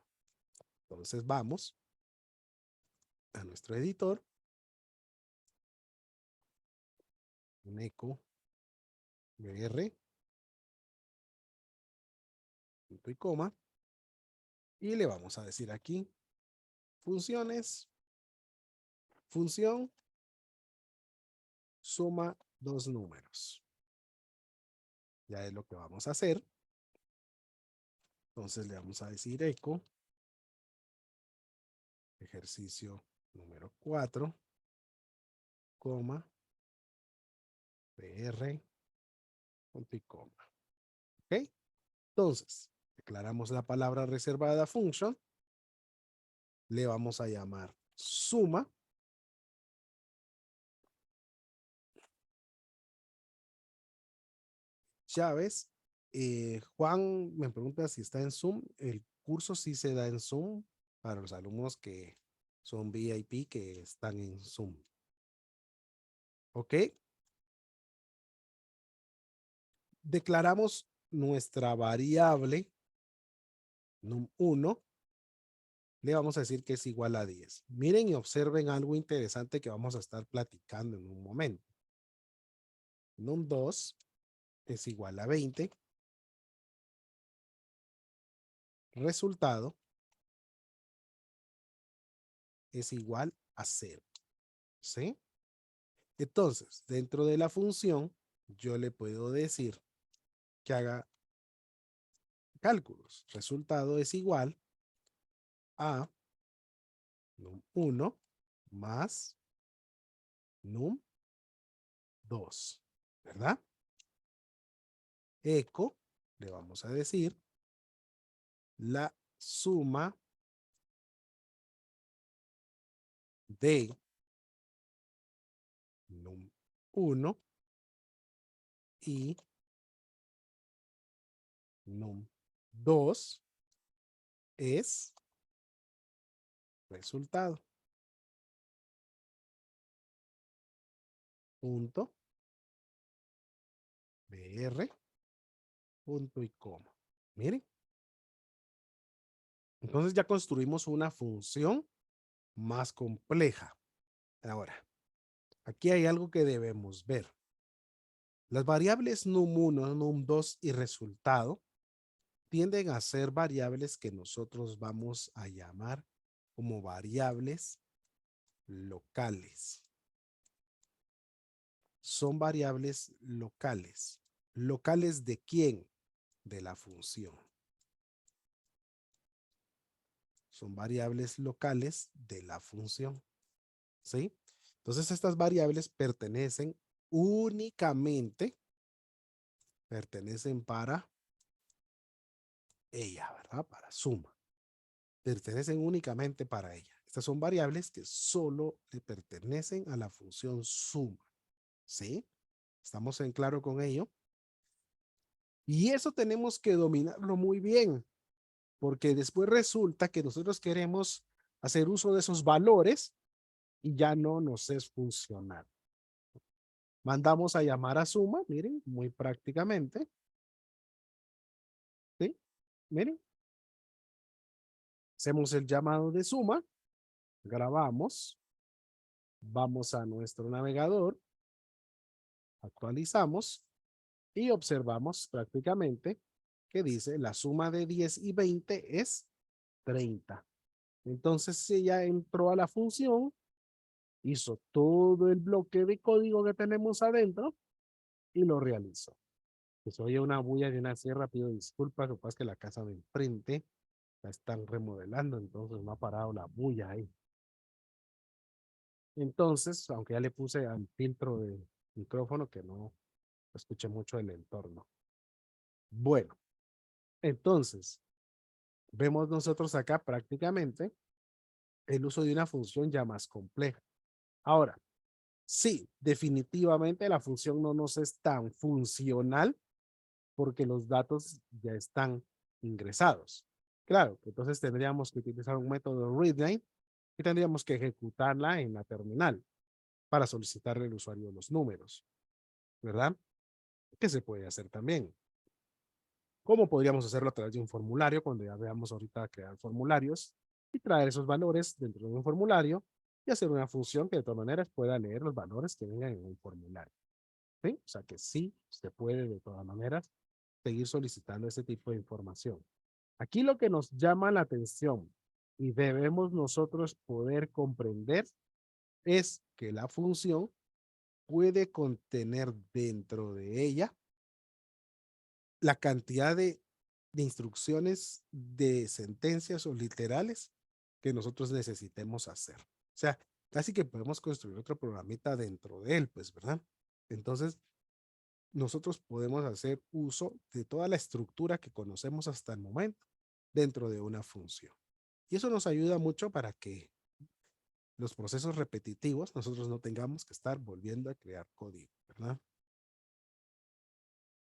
Entonces vamos a nuestro editor, un eco br, punto y coma, y le vamos a decir aquí funciones, función suma dos números. Ya es lo que vamos a hacer. Entonces le vamos a decir eco ejercicio número 4, coma, br, punto y coma. ¿Ok? Entonces, declaramos la palabra reservada function, le vamos a llamar suma. Chávez, Juan me pregunta si está en Zoom. El curso sí se da en Zoom para los alumnos que son VIP que están en Zoom. ¿Ok? Declaramos nuestra variable num1, le vamos a decir que es igual a 10. Miren y observen algo interesante que vamos a estar platicando en un momento. Num2 es igual a 20. Resultado es igual a 0. ¿Sí? Entonces, dentro de la función, yo le puedo decir que haga cálculos. Resultado es igual a num1 más num2, ¿verdad? Eco, le vamos a decir la suma de num1 y num2 es resultado. Punto, br, punto y coma. Miren. Entonces ya construimos una función más compleja. Ahora, aquí hay algo que debemos ver. Las variables num1, num2 y resultado tienden a ser variables que nosotros vamos a llamar como variables locales. Son variables locales. ¿Locales de quién? De la función. Son variables locales de la función. ¿Sí? Entonces estas variables pertenecen para ella, ¿verdad? Para suma. Pertenecen únicamente para ella. Estas son variables que solo le pertenecen a la función suma. ¿Sí? ¿Estamos en claro con ello? Y eso tenemos que dominarlo muy bien, porque después resulta que nosotros queremos hacer uso de esos valores y ya no nos es funcional. Mandamos a llamar a suma, miren, muy prácticamente. ¿Sí? Miren, hacemos el llamado de suma, grabamos, vamos a nuestro navegador, actualizamos y observamos prácticamente que dice la suma de 10 y 20 es 30. Entonces, si ya entró a la función, hizo todo el bloque de código que tenemos adentro y lo realizó. Que se oye una bulla de una sierra, pido disculpas, lo que pasa es que la casa de enfrente la están remodelando, entonces no ha parado la bulla ahí. Entonces, aunque ya le puse al filtro de micrófono que no escuche mucho el entorno. Bueno, entonces, vemos nosotros acá prácticamente el uso de una función ya más compleja. Ahora, sí, definitivamente la función no nos es tan funcional porque los datos ya están ingresados. Claro, entonces tendríamos que utilizar un método readline y tendríamos que ejecutarla en la terminal para solicitarle al usuario los números, ¿verdad? ¿Qué se puede hacer también? ¿Cómo podríamos hacerlo a través de un formulario cuando ya veamos ahorita crear formularios y traer esos valores dentro de un formulario y hacer una función que de todas maneras pueda leer los valores que vengan en un formulario? ¿Sí? O sea que sí, se puede de todas maneras seguir solicitando ese tipo de información. Aquí lo que nos llama la atención y debemos nosotros poder comprender es que la función puede contener dentro de ella la cantidad de instrucciones, de sentencias o literales que nosotros necesitemos hacer. O sea, casi que podemos construir otro programita dentro de él, pues, ¿verdad? Entonces, nosotros podemos hacer uso de toda la estructura que conocemos hasta el momento dentro de una función. Y eso nos ayuda mucho para que los procesos repetitivos nosotros no tengamos que estar volviendo a crear código, ¿verdad?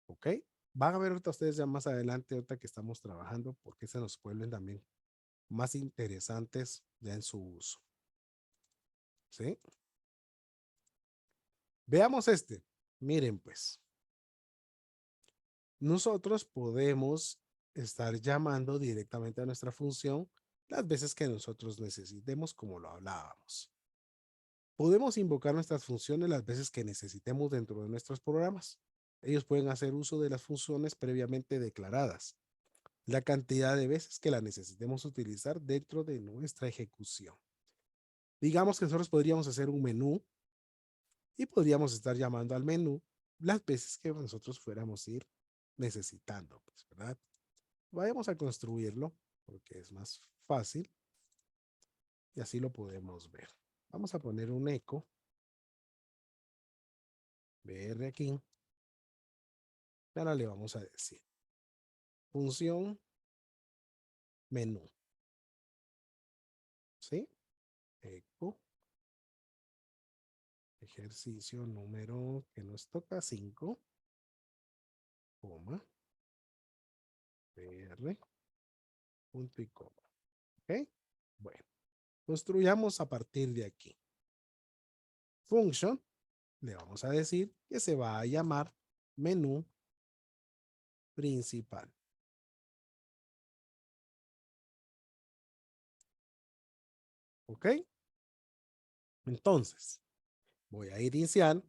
¿Ok? Van a ver ahorita ustedes ya más adelante, ahorita que estamos trabajando, porque se nos vuelven también más interesantes ya en su uso. ¿Sí? Veamos este. Miren pues, nosotros podemos estar llamando directamente a nuestra función las veces que nosotros necesitemos, como lo hablábamos. Podemos invocar nuestras funciones las veces que necesitemos dentro de nuestros programas. Ellos pueden hacer uso de las funciones previamente declaradas, la cantidad de veces que la necesitemos utilizar dentro de nuestra ejecución. Digamos que nosotros podríamos hacer un menú y podríamos estar llamando al menú las veces que nosotros fuéramos a ir necesitando, pues, ¿verdad? Vayamos a construirlo porque es más fácil y así lo podemos ver. Vamos a poner un eco BR aquí. Ahora le vamos a decir función menú, ¿sí? Eco ejercicio número que nos toca 5, coma, BR, punto y coma. ¿Ok? Bueno, construyamos a partir de aquí. Function, le vamos a decir que se va a llamar menú principal. ¿Ok? Entonces, voy a iniciar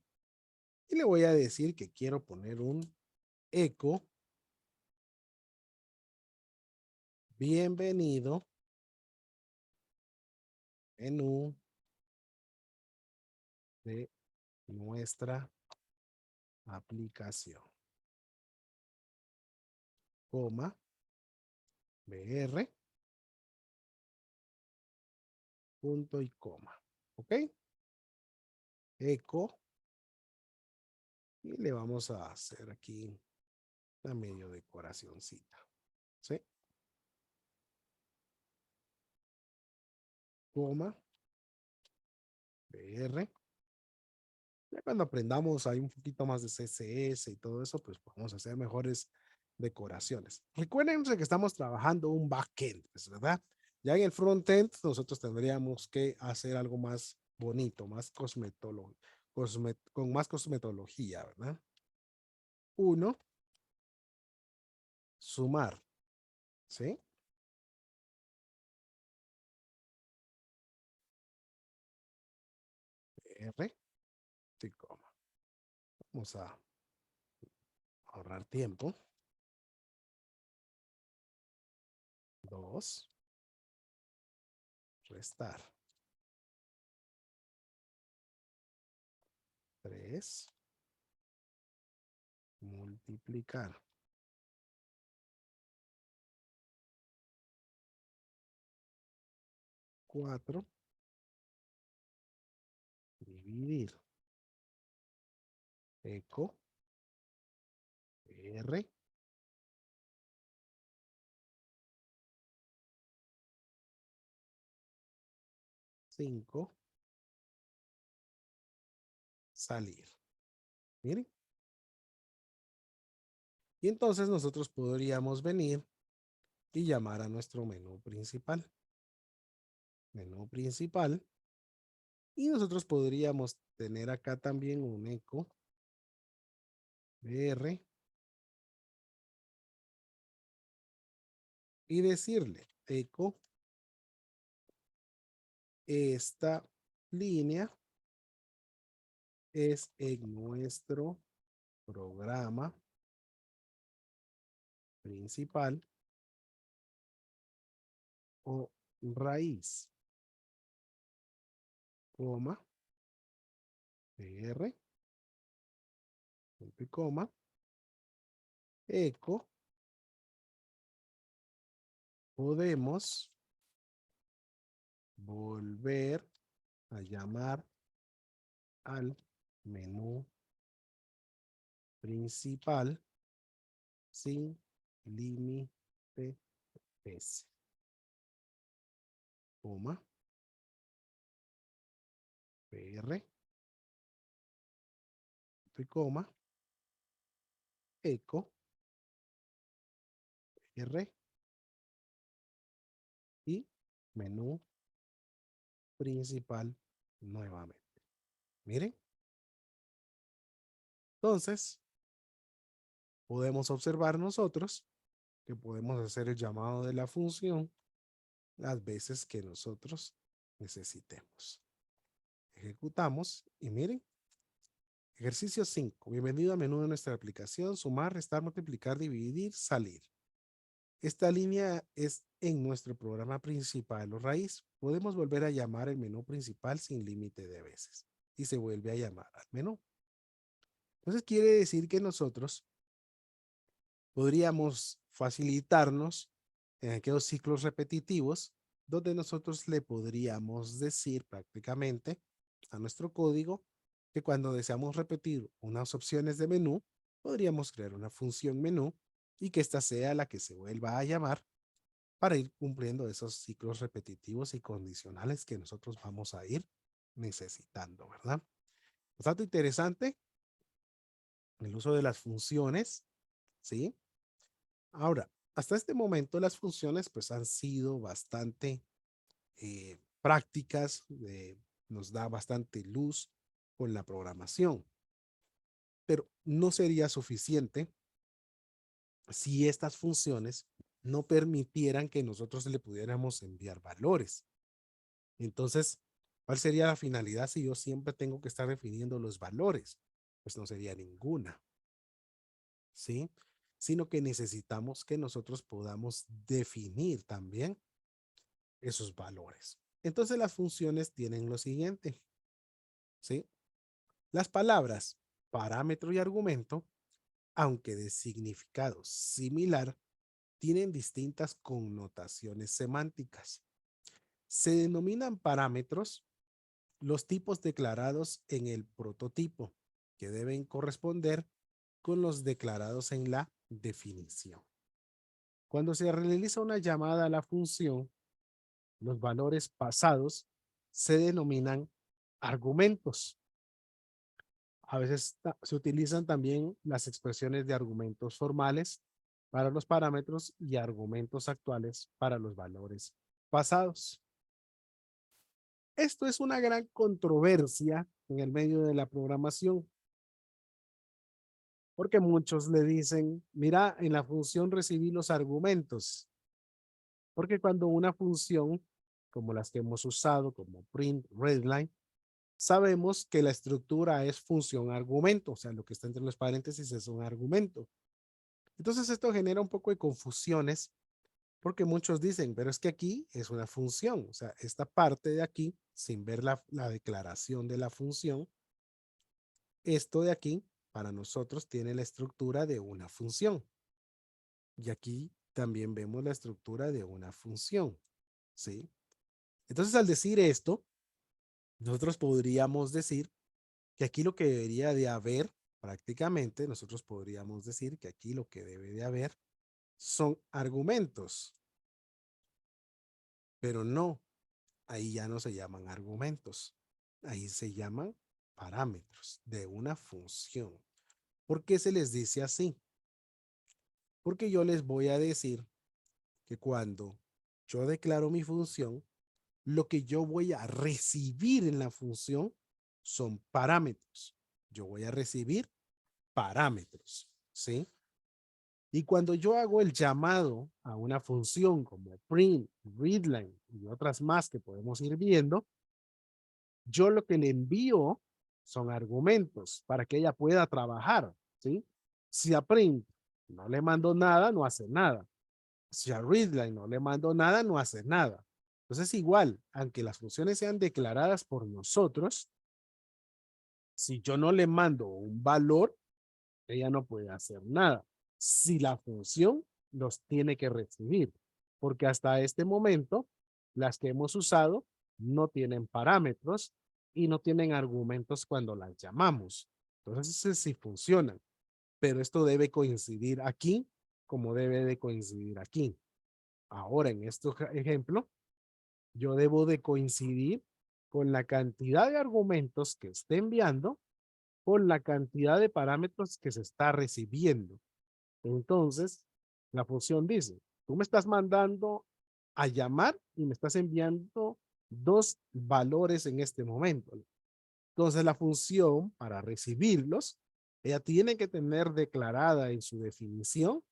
y le voy a decir que quiero poner un eco bienvenido menú de nuestra aplicación, coma, BR, punto y coma. ¿Ok? Eco. Y le vamos a hacer aquí la medio decoracióncita. ¿Sí? Coma, BR. Ya cuando aprendamos hay un poquito más de CSS y todo eso, pues podemos hacer mejores decoraciones. Recuerden que estamos trabajando un backend, pues, ¿verdad? Ya en el frontend nosotros tendríamos que hacer algo más bonito, más con más cosmetología, ¿verdad? Uno, sumar, ¿sí? R, sí, coma. Vamos a ahorrar tiempo. 2, restar. 3, multiplicar. 4, dividir. Eco, R, 5, salir. Miren. Y entonces nosotros podríamos venir y llamar a nuestro menú principal. Menú principal. Y nosotros podríamos tener acá también un eco BR y decirle eco esta línea es en nuestro programa principal o raíz, coma, BR, punto y coma, eco, podemos volver a llamar al menú principal sin límite S, coma, BR, punto y coma, eco, R y menú principal nuevamente. Miren, entonces podemos observar nosotros que podemos hacer el llamado de la función las veces que nosotros necesitemos. Ejecutamos y miren, ejercicio 5. Bienvenido a menú de nuestra aplicación, sumar, restar, multiplicar, dividir, salir. Esta línea es en nuestro programa principal o raíz. Podemos volver a llamar el menú principal sin límite de veces. y se vuelve a llamar al menú. Entonces quiere decir que nosotros podríamos facilitarnos en aquellos ciclos repetitivos donde nosotros le podríamos decir prácticamente a nuestro código que cuando deseamos repetir unas opciones de menú, podríamos crear una función menú y que ésta sea la que se vuelva a llamar para ir cumpliendo esos ciclos repetitivos y condicionales que nosotros vamos a ir necesitando, ¿verdad? Bastante interesante el uso de las funciones, ¿sí? Ahora, hasta este momento las funciones pues han sido bastante prácticas, nos da bastante luz con la programación, pero no sería suficiente si estas funciones no permitieran que nosotros le pudiéramos enviar valores. Entonces, ¿cuál sería la finalidad si yo siempre tengo que estar definiendo los valores? Pues no sería ninguna, ¿sí? Sino que necesitamos que nosotros podamos definir también esos valores. Entonces las funciones tienen lo siguiente, ¿sí? Las palabras parámetro y argumento, aunque de significado similar, tienen distintas connotaciones semánticas. Se denominan parámetros los tipos declarados en el prototipo, que deben corresponder con los declarados en la definición. Cuando se realiza una llamada a la función, los valores pasados se denominan argumentos. A veces se utilizan también las expresiones de argumentos formales para los parámetros y argumentos actuales para los valores pasados. Esto es una gran controversia en el medio de la programación, porque muchos le dicen, mira, en la función recibí los argumentos, porque cuando una función, como las que hemos usado, como print, readline, sabemos que la estructura es función argumento, o sea, lo que está entre los paréntesis es un argumento. Entonces esto genera un poco de confusiones porque muchos dicen, pero es que aquí es una función, o sea, esta parte de aquí, sin ver la declaración de la función, esto de aquí para nosotros tiene la estructura de una función. Y aquí también vemos la estructura de una función, ¿sí? Entonces al decir esto, nosotros podríamos decir que aquí lo que debería de haber, prácticamente, nosotros podríamos decir que aquí lo que debe de haber son argumentos, pero no, ahí ya no se llaman argumentos, ahí se llaman parámetros de una función. ¿Por qué se les dice así? Porque yo les voy a decir que cuando yo declaro mi función, lo que yo voy a recibir en la función son parámetros. Yo voy a recibir parámetros, ¿sí? Y cuando yo hago el llamado a una función como print, readline y otras más que podemos ir viendo, yo lo que le envío son argumentos para que ella pueda trabajar, ¿sí? Si a print no le mando nada, no hace nada. Si a readline no le mando nada, no hace nada. Entonces igual, aunque las funciones sean declaradas por nosotros, si yo no le mando un valor, ella no puede hacer nada. Si la función los tiene que recibir, porque hasta este momento, las que hemos usado no tienen parámetros y no tienen argumentos cuando las llamamos. Entonces sí funcionan, pero esto debe coincidir aquí como debe de coincidir aquí. Ahora, en este ejemplo, yo debo de coincidir con la cantidad de argumentos que esté enviando por la cantidad de parámetros que se está recibiendo. Entonces, la función dice, tú me estás mandando a llamar y me estás enviando dos valores en este momento. Entonces, la función para recibirlos, ella tiene que tener declarada en su definición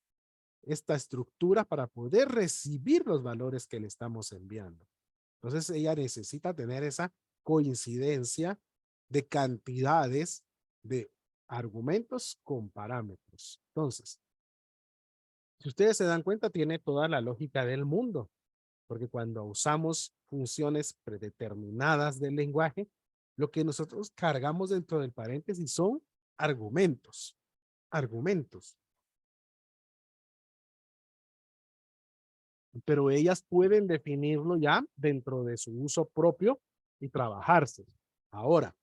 esta estructura para poder recibir los valores que le estamos enviando. Entonces, ella necesita tener esa coincidencia de cantidades de argumentos con parámetros. Entonces, si ustedes se dan cuenta, tiene toda la lógica del mundo, porque cuando usamos funciones predeterminadas del lenguaje, Lo que nosotros cargamos dentro del paréntesis son argumentos. Argumentos. Pero ellas pueden definirlo ya dentro de su uso propio y trabajarse. Ahora,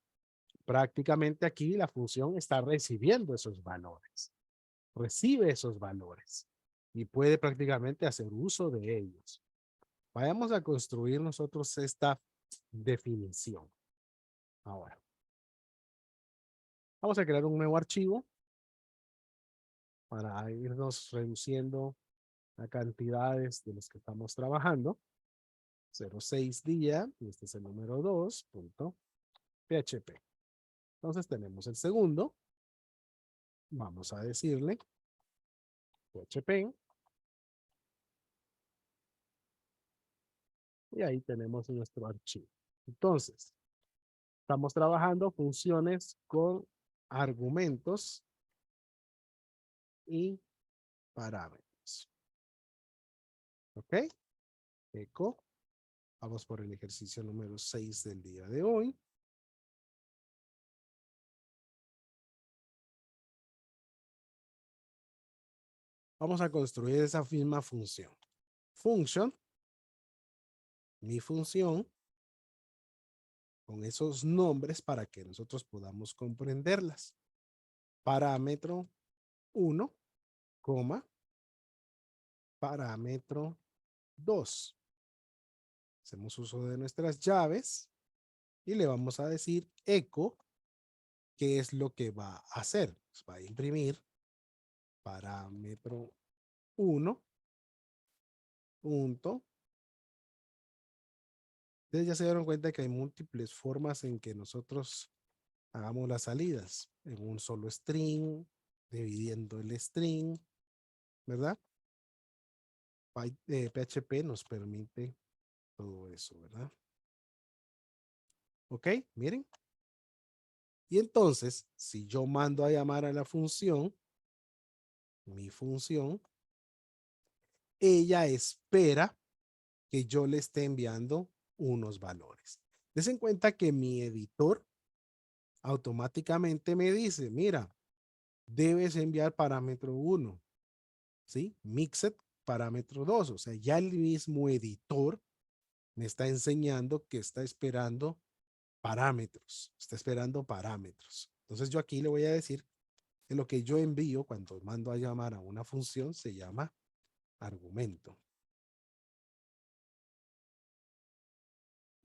prácticamente aquí la función está recibiendo esos valores. Recibe esos valores y puede prácticamente hacer uso de ellos. Vayamos a construir nosotros esta definición. Ahora, vamos a crear un nuevo archivo para irnos reduciendo la cantidades de los que estamos trabajando. 06 día, y este es el número 2.php. Entonces tenemos el segundo. Vamos a decirle php. Y ahí tenemos nuestro archivo. Entonces, estamos trabajando funciones con argumentos y parámetros. ¿Ok? Eco. Vamos por el ejercicio número 6 del día de hoy. Vamos a construir esa misma función. Function, mi función, con esos nombres para que nosotros podamos comprenderlas. Parámetro 1, parámetro 2. Hacemos uso de nuestras llaves y le vamos a decir eco, qué es lo que va a hacer. Pues va a imprimir parámetro 1, punto. Ustedes ya se dieron cuenta que hay múltiples formas en que nosotros hagamos las salidas. En un solo string, dividiendo el string, ¿verdad? PHP nos permite todo eso, ¿verdad? Ok, miren. Y entonces, si yo mando a llamar a la función, mi función, ella espera que yo le esté enviando unos valores. Des en cuenta que mi editor automáticamente me dice, mira, debes enviar parámetro 1, ¿sí? Mixed parámetro 2, o sea, ya el mismo editor me está enseñando que está esperando parámetros, está esperando parámetros. Entonces yo aquí le voy a decir que lo que yo envío cuando mando a llamar a una función se llama argumento.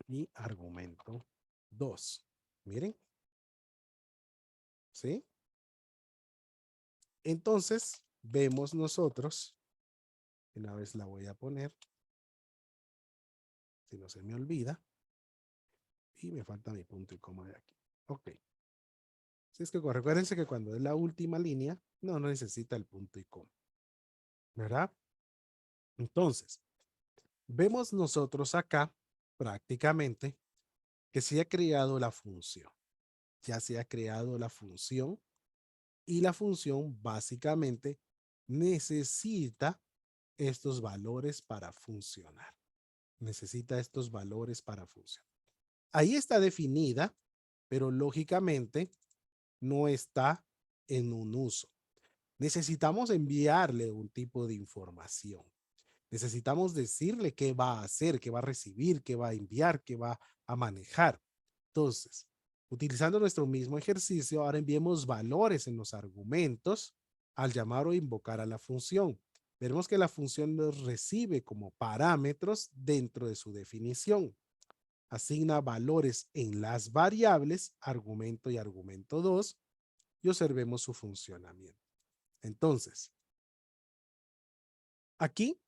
Y argumento 2. Miren. ¿Sí? Entonces, vemos nosotros, una vez la voy a poner, si no se me olvida, y me falta mi punto y coma de aquí. Ok. Si es que recuérdense que cuando es la última línea, no necesita el punto y coma. ¿Verdad? Entonces, vemos nosotros acá prácticamente que se ha creado la función. Ya se ha creado la función y la función básicamente necesita estos valores para funcionar. Necesita estos valores para funcionar. Ahí está definida, pero lógicamente no está en un uso. Necesitamos enviarle un tipo de información. Necesitamos decirle qué va a hacer, qué va a recibir, qué va a enviar, qué va a manejar. Entonces, utilizando nuestro mismo ejercicio, ahora enviemos valores en los argumentos al llamar o invocar a la función. Veremos que la función los recibe como parámetros dentro de su definición. Asigna valores en las variables argumento y argumento 2 y observemos su funcionamiento. Entonces, aquí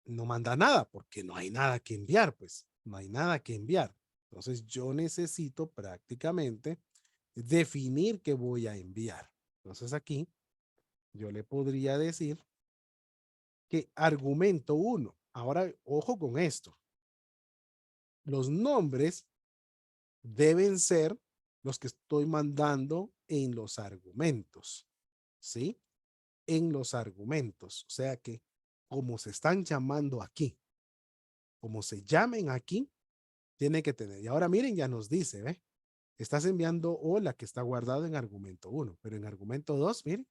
no manda nada porque no hay nada que enviar, pues no hay nada que enviar. Entonces yo necesito prácticamente definir qué voy a enviar. Entonces aquí yo le podría decir que argumento 1. Ahora, ojo con esto. Los nombres deben ser los que estoy mandando en los argumentos, ¿sí? En los argumentos. O sea que como se están llamando aquí, como se llamen aquí, tiene que tener. Y ahora miren, ya nos dice, ¿ve? Estás enviando hola que está guardado en argumento 1, pero en argumento 2, miren,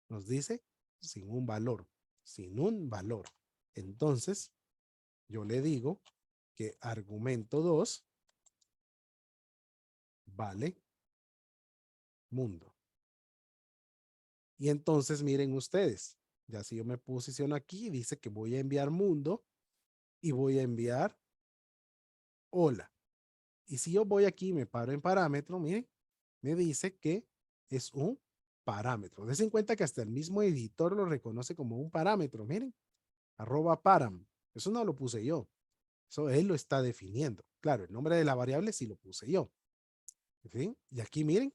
nos dice sin un valor, sin un valor. Entonces, yo le digo que argumento 2 vale mundo. Y entonces miren ustedes, ya si yo me posiciono aquí, dice que voy a enviar mundo y voy a enviar hola. Y si yo voy aquí y me paro en parámetro, miren, me dice que es un parámetro. Des en cuenta que hasta el mismo editor lo reconoce como un parámetro, miren, @param. Eso no lo puse yo, eso él lo está definiendo. Claro, el nombre de la variable sí lo puse yo. ¿Sí? Y aquí miren,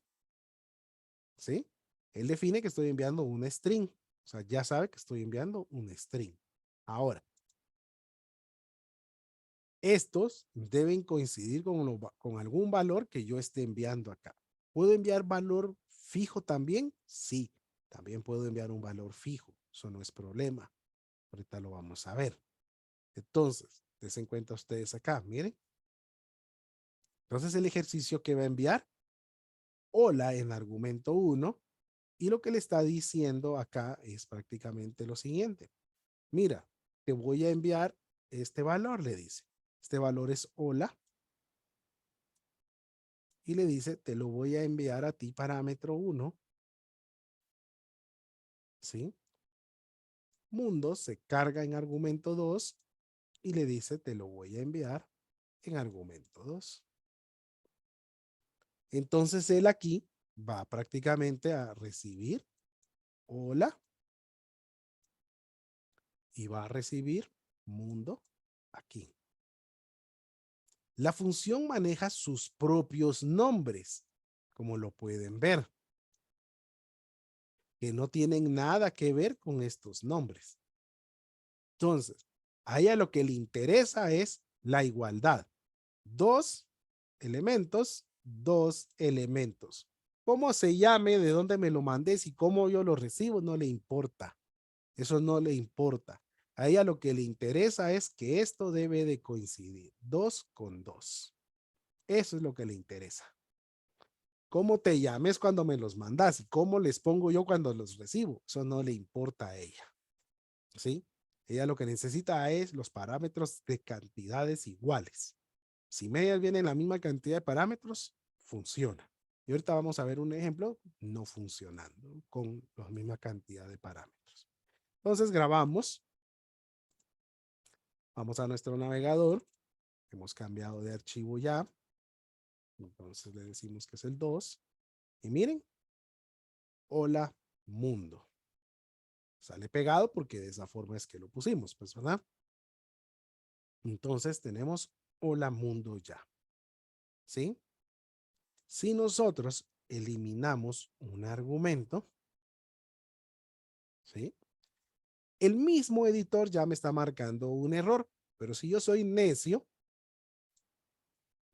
¿sí? Él define que estoy enviando un string. O sea, ya sabe que estoy enviando un string. Ahora, estos deben coincidir con algún valor que yo esté enviando acá. ¿Puedo enviar valor fijo también? Sí, también puedo enviar un valor fijo. Eso no es problema. Ahorita lo vamos a ver. Entonces, des en cuenta ustedes acá, miren. Entonces, el ejercicio que va a enviar, hola en argumento 1, y lo que le está diciendo acá es prácticamente lo siguiente. Mira, te voy a enviar este valor, le dice. Este valor es hola. Y le dice, te lo voy a enviar a ti parámetro 1. ¿Sí? Mundo se carga en argumento 2 y le dice, te lo voy a enviar en argumento 2. Entonces él aquí va prácticamente a recibir hola y va a recibir mundo aquí. La función maneja sus propios nombres, como lo pueden ver, que no tienen nada que ver con estos nombres. Entonces, a ella lo que le interesa es la igualdad. Dos elementos, dos elementos. Cómo se llame, de dónde me lo mandes y cómo yo lo recibo, no le importa. Eso no le importa. A ella lo que le interesa es que esto debe de coincidir, 2 con 2. Eso es lo que le interesa. Cómo te llames cuando me los mandas y cómo les pongo yo cuando los recibo, eso no le importa a ella. ¿Sí? Ella lo que necesita es los parámetros de cantidades iguales. Si medias vienen la misma cantidad de parámetros, funciona. Y ahorita vamos a ver un ejemplo no funcionando con la misma cantidad de parámetros. Entonces grabamos, vamos a nuestro navegador, hemos cambiado de archivo ya, entonces le decimos que es el 2 y miren, hola mundo. Sale pegado porque de esa forma es que lo pusimos, pues, ¿verdad? Entonces tenemos hola mundo ya, ¿sí? Si nosotros eliminamos un argumento, ¿sí? El mismo editor ya me está marcando un error, pero si yo soy necio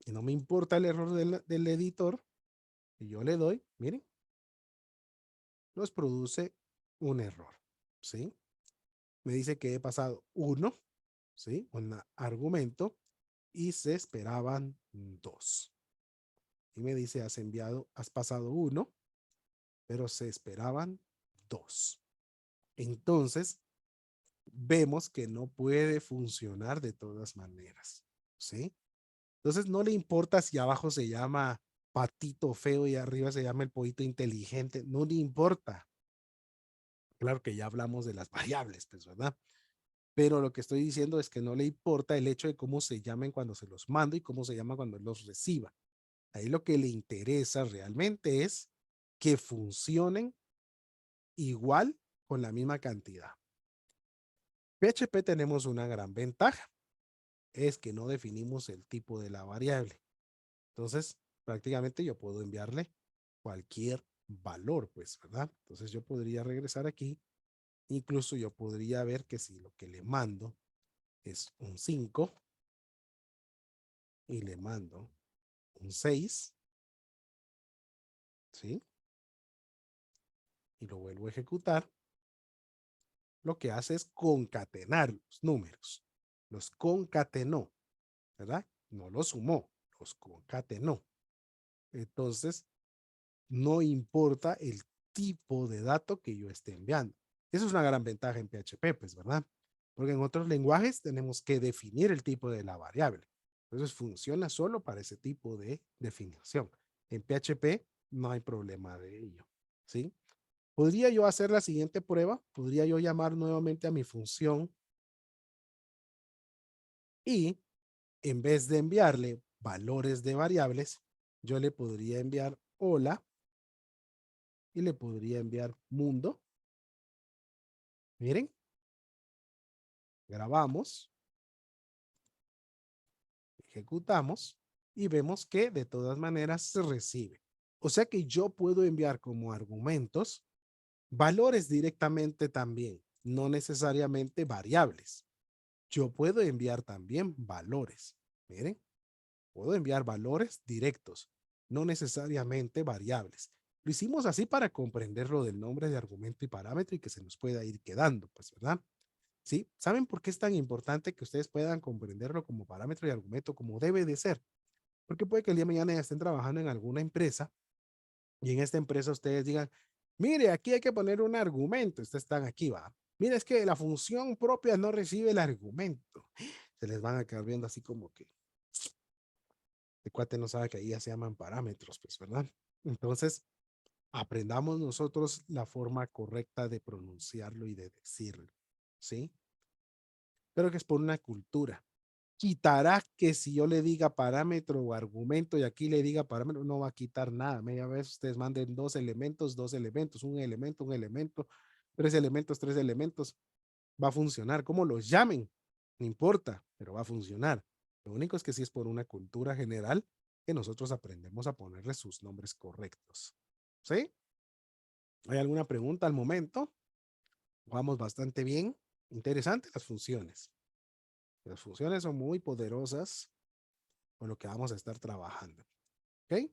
y no me importa el error del editor, y yo le doy, miren, nos produce un error, ¿sí? Me dice que he pasado 1, ¿sí? Un argumento y se esperaban 2. Y me dice, has pasado 1, pero se esperaban 2. Entonces, vemos que no puede funcionar de todas maneras, ¿sí? Entonces no le importa si abajo se llama patito feo y arriba se llama el pollito inteligente, no le importa. Claro que ya hablamos de las variables, pues, ¿verdad? Pero lo que estoy diciendo es que no le importa el hecho de cómo se llamen cuando se los mando y cómo se llama cuando los reciba. Ahí lo que le interesa realmente es que funcionen igual con la misma cantidad. PHP tenemos una gran ventaja, es que no definimos el tipo de la variable. Entonces, prácticamente yo puedo enviarle cualquier valor, pues, ¿verdad? Entonces yo podría regresar aquí, incluso yo podría ver que si lo que le mando es un 5 y le mando un 6, ¿sí? Y lo vuelvo a ejecutar, lo que hace es concatenar los números. Los concatenó, ¿verdad? No los sumó, los concatenó. Entonces, no importa el tipo de dato que yo esté enviando. Eso es una gran ventaja en PHP, pues, ¿verdad? Porque en otros lenguajes tenemos que definir el tipo de la variable. Entonces, funciona solo para ese tipo de definición. En PHP no hay problema de ello, ¿sí? ¿Podría yo hacer la siguiente prueba? ¿Podría yo llamar nuevamente a mi función y en vez de enviarle valores de variables, yo le podría enviar hola y le podría enviar mundo? Miren, grabamos, ejecutamos y vemos que de todas maneras se recibe. O sea que yo puedo enviar como argumentos valores directamente también, no necesariamente variables. Yo puedo enviar también valores. Miren, puedo enviar valores directos, no necesariamente variables. Lo hicimos así para comprender lo del nombre de argumento y parámetro y que se nos pueda ir quedando, pues, ¿verdad? ¿Sí? ¿Saben por qué es tan importante que ustedes puedan comprenderlo como parámetro y argumento como debe de ser? Porque puede que el día de mañana ya estén trabajando en alguna empresa y en esta empresa ustedes digan, mire, aquí hay que poner un argumento. Ustedes están aquí, va. Mire, es que la función propia no recibe el argumento. Se les van a quedar viendo así como que el cuate no sabe que ahí ya se llaman parámetros, pues, ¿verdad? Entonces, aprendamos nosotros la forma correcta de pronunciarlo y de decirlo, ¿sí? Pero que es por una cultura. Quitará que si yo le diga parámetro o argumento y aquí le diga parámetro, no va a quitar nada. Media vez ustedes manden dos elementos, un elemento, tres elementos, va a funcionar. ¿Cómo los llamen? No importa, pero va a funcionar. Lo único es que sí es por una cultura general que nosotros aprendemos a ponerle sus nombres correctos. ¿Sí? ¿Hay alguna pregunta al momento? Vamos bastante bien. Interesante las funciones. Las funciones son muy poderosas con lo que vamos a estar trabajando. ¿Ok?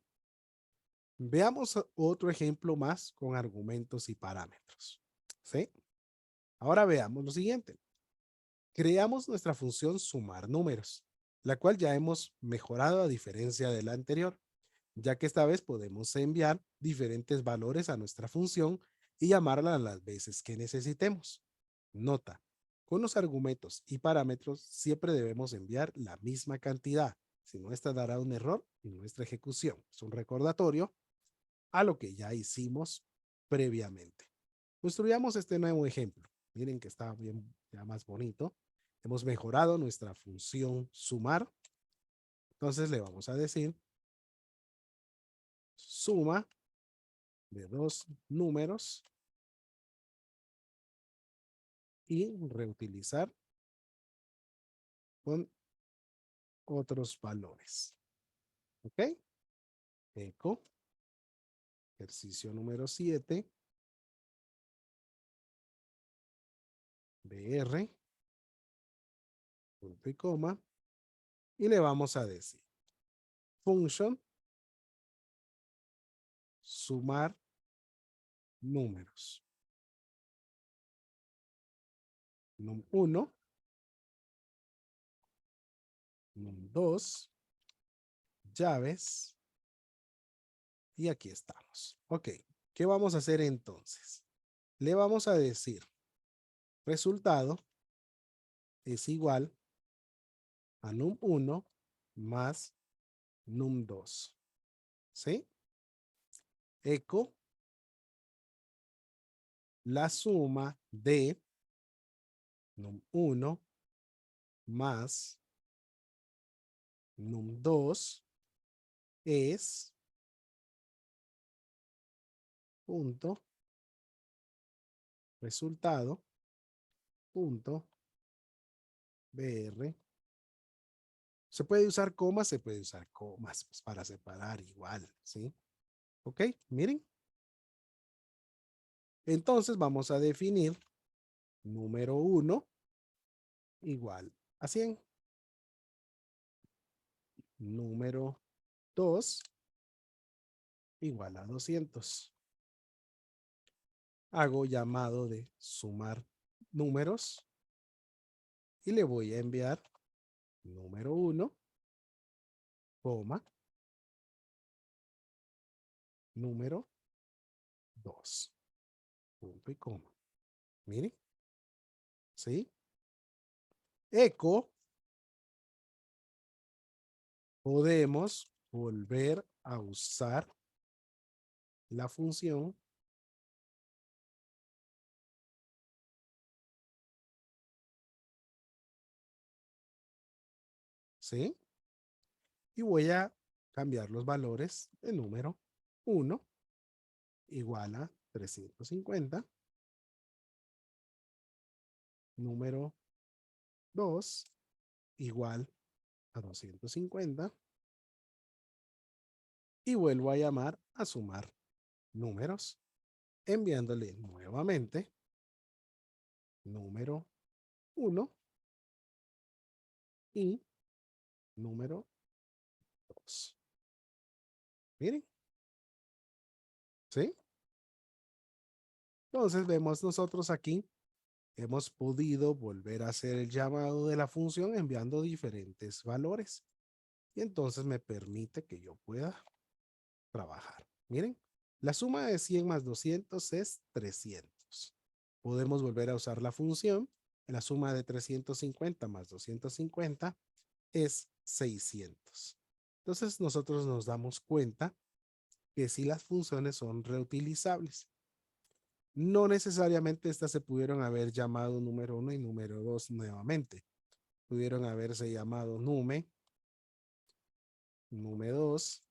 Veamos otro ejemplo más con argumentos y parámetros. ¿Sí? Ahora veamos lo siguiente. Creamos nuestra función sumar números, la cual ya hemos mejorado a diferencia de la anterior, ya que esta vez podemos enviar diferentes valores a nuestra función y llamarla las veces que necesitemos. Nota, con los argumentos y parámetros siempre debemos enviar la misma cantidad, si no esta dará un error en nuestra ejecución. Es un recordatorio a lo que ya hicimos previamente. Construyamos este nuevo ejemplo. Miren que está bien, ya más bonito. Hemos mejorado nuestra función sumar. Entonces le vamos a decir suma de dos números y reutilizar con otros valores. ¿Ok? Eco, ejercicio número 7, BR, punto y coma, y le vamos a decir function sumar números. Num1, num2, llaves, y aquí estamos. Ok, ¿qué vamos a hacer entonces? Le vamos a decir resultado es igual a num1 más num2. ¿Sí? Eco la suma de num1 más num2 es punto resultado punto br. Se puede usar comas, se puede usar comas pues, para separar igual, ¿sí? Ok, miren. Entonces vamos a definir número 1 igual a 100. Número 2 igual a 200. Hago llamado de sumar números y le voy a enviar número 1, coma, número 2. Punto y coma. Miren. ¿Sí? Eco, podemos volver a usar la función ¿sí? Y voy a cambiar los valores de número 1 igual a 350, número 2 igual a 250 y vuelvo a llamar a sumar números, enviándole nuevamente número 1 y número 2. Miren, ¿sí? Entonces vemos nosotros aquí, hemos podido volver a hacer el llamado de la función enviando diferentes valores. Y entonces me permite que yo pueda trabajar. Miren, la suma de 100 más 200 es 300. Podemos volver a usar la función. La suma de 350 más 250 es 600. Entonces nosotros nos damos cuenta que si las funciones son reutilizables. No necesariamente estas se pudieron haber llamado número 1 y número 2 nuevamente. Pudieron haberse llamado nume 2,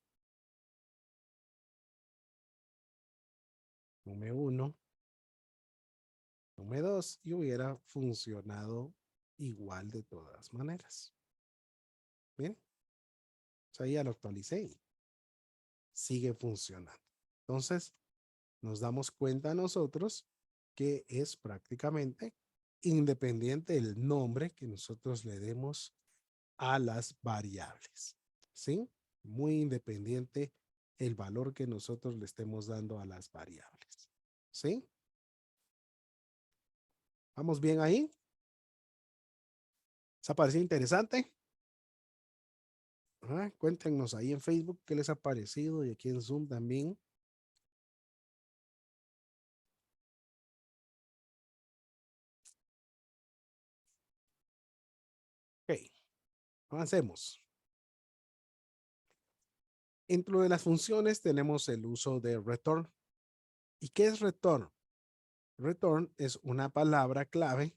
nume 1, nume 2 y hubiera funcionado igual de todas maneras. Bien, o sea, ya lo actualicé y sigue funcionando. Entonces, nos damos cuenta nosotros que es prácticamente independiente el nombre que nosotros le demos a las variables. ¿Sí? Muy independiente el valor que nosotros le estemos dando a las variables. ¿Sí? ¿Vamos bien ahí? ¿Se ha parecido interesante? Cuéntenos ahí en Facebook qué les ha parecido y aquí en Zoom también. Ok, avancemos. Dentro de las funciones tenemos el uso de return. ¿Y qué es return? Return es una palabra clave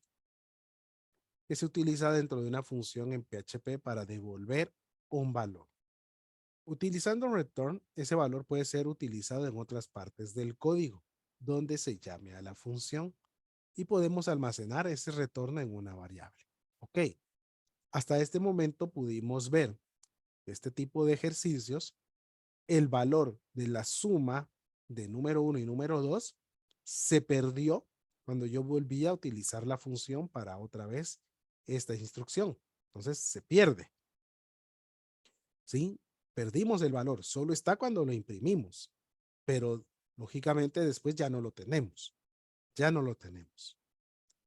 que se utiliza dentro de una función en PHP para devolver un valor. Utilizando return, ese valor puede ser utilizado en otras partes del código, donde se llame a la función y podemos almacenar ese retorno en una variable. Ok, hasta este momento pudimos ver este tipo de ejercicios, el valor de la suma de número 1 y número 2 se perdió cuando yo volví a utilizar la función para otra vez esta instrucción. Entonces se pierde. ¿Sí? Perdimos el valor. Solo está cuando lo imprimimos. Pero lógicamente después ya no lo tenemos. Ya no lo tenemos.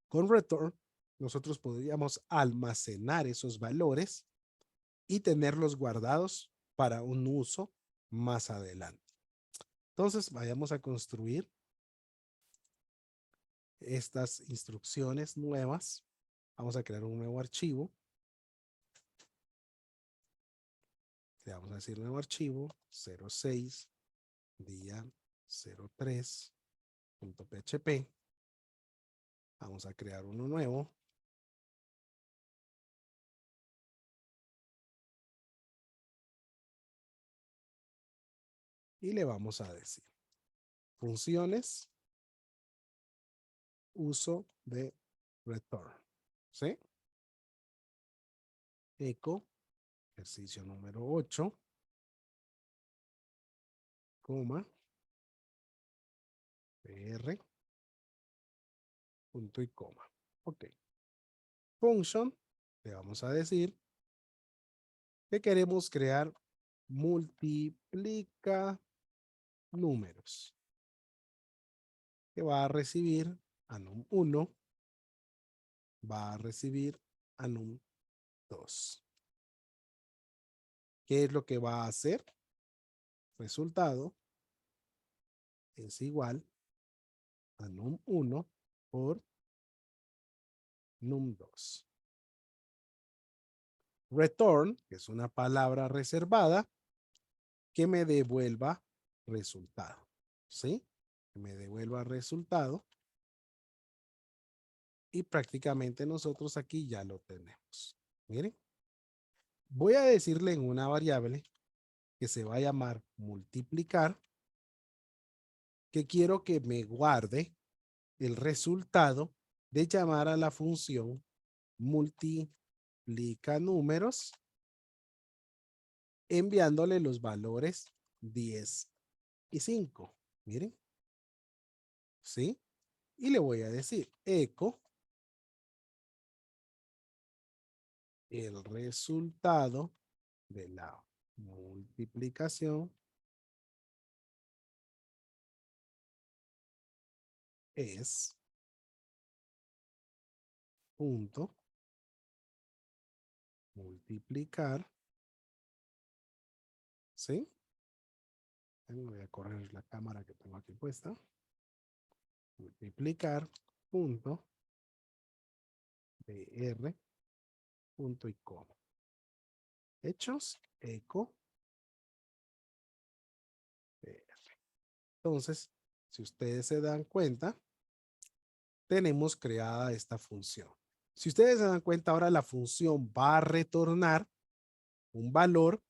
Con return, nosotros podríamos almacenar esos valores y tenerlos guardados para un uso más adelante. Entonces, vayamos a construir estas instrucciones nuevas. Vamos a crear un nuevo archivo. Le vamos a decir nuevo archivo 06 día 03.php. Vamos a crear uno nuevo. Y le vamos a decir funciones, uso de return. ¿Sí? Eco, ejercicio número 8, coma, PR, punto y coma. Ok. Function, le vamos a decir que queremos crear multiplica números, que va a recibir a num1, va a recibir a num2. ¿Qué es lo que va a hacer? Resultado, es igual a num1 por num2. Return, que es una palabra reservada, que me devuelva resultado. ¿Sí? Que me devuelva resultado. Y prácticamente nosotros aquí ya lo tenemos. Miren, voy a decirle en una variable que se va a llamar multiplicar, que quiero que me guarde el resultado de llamar a la función multiplica números enviándole los valores 10 y 5. Miren, ¿sí? Y le voy a decir eco el resultado de la multiplicación es punto multiplicar, ¿sí? Voy a correr la cámara que tengo aquí puesta. Multiplicar punto br punto y coma. Hechos, eco br. Entonces, si ustedes se dan cuenta, tenemos creada esta función. Si ustedes se dan cuenta, ahora la función va a retornar un valor,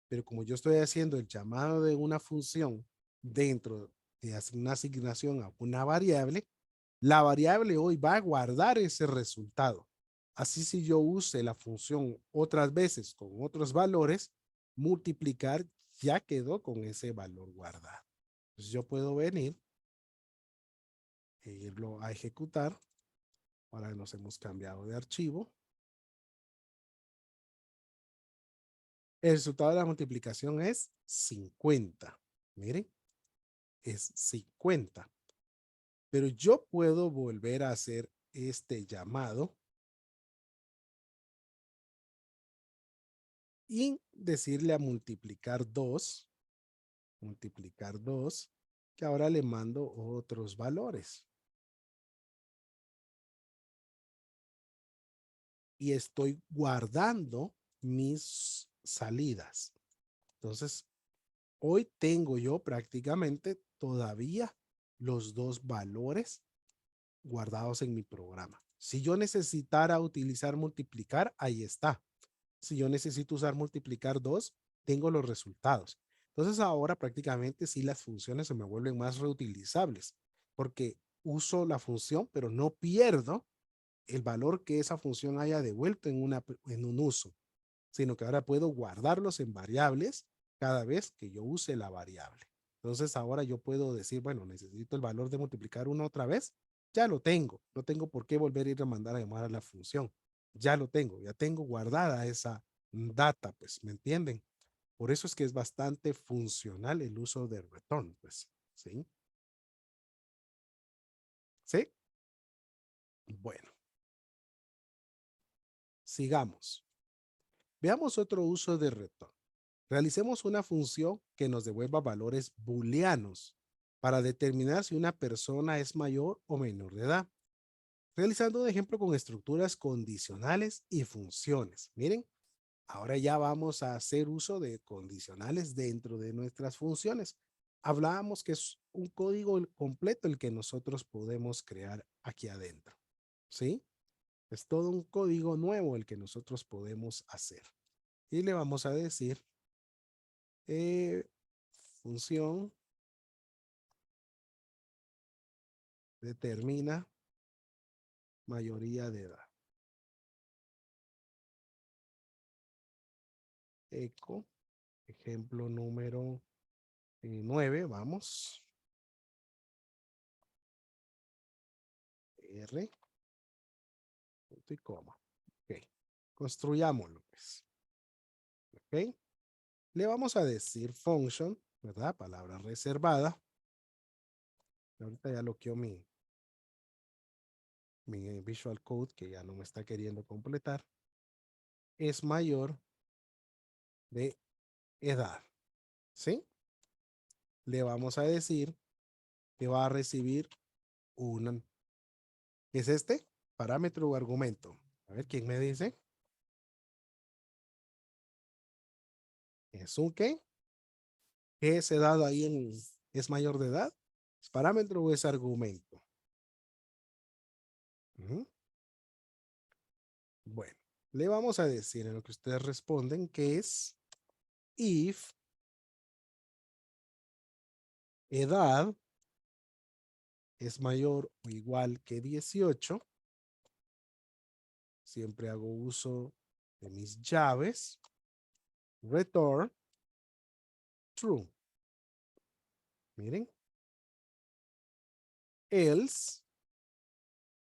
pero como yo estoy haciendo el llamado de una función dentro de una asignación a una variable, la variable hoy va a guardar ese resultado. Así si yo use la función otras veces con otros valores, multiplicar ya quedó con ese valor guardado. Entonces yo puedo venir e irlo a ejecutar. Ahora nos hemos cambiado de archivo. El resultado de la multiplicación es 50. Miren, es 50. Pero yo puedo volver a hacer este llamado y decirle a multiplicar 2, que ahora le mando otros valores. Y estoy guardando mis salidas. Entonces, hoy tengo yo prácticamente todavía los dos valores guardados en mi programa. Si yo necesitara utilizar multiplicar, ahí está. Si yo necesito usar multiplicar 2, tengo los resultados. Entonces ahora prácticamente sí las funciones se me vuelven más reutilizables porque uso la función, pero no pierdo el valor que esa función haya devuelto en un uso, sino que ahora puedo guardarlos en variables cada vez que yo use la variable. Entonces ahora yo puedo decir, bueno, necesito el valor de multiplicar una otra vez, ya lo tengo, no tengo por qué volver a ir a mandar a llamar a la función, ya lo tengo, ya tengo guardada esa data, pues, ¿me entienden? Por eso es que es bastante funcional el uso de return, pues, ¿sí? ¿Sí? Bueno, sigamos. Veamos otro uso de return. Realicemos una función que nos devuelva valores booleanos para determinar si una persona es mayor o menor de edad. Realizando un ejemplo con estructuras condicionales y funciones. Miren, ahora ya vamos a hacer uso de condicionales dentro de nuestras funciones. Hablábamos que es un código completo el que nosotros podemos crear aquí adentro. ¿Sí? Es todo un código nuevo el que nosotros podemos hacer. Y le vamos a decir función determina mayoría de edad. Eco, ejemplo número 9, vamos. R, punto y coma. Ok, construyámoslo, pues. Ok, le vamos a decir function, ¿verdad? Palabra reservada. Ahorita ya bloqueó mi Visual Code, que ya no me está queriendo completar. Es mayor de edad, ¿sí? Le vamos a decir que va a recibir un, ¿qué es este? Parámetro o argumento. A ver, ¿quién me dice? ¿Es un qué? ¿Qué ese dado ahí es mayor de edad? ¿Es parámetro o es argumento? Ujú. Bueno, le vamos a decir en lo que ustedes responden que es if edad es mayor o igual que 18. Siempre hago uso de mis llaves. Return true. Miren. Else,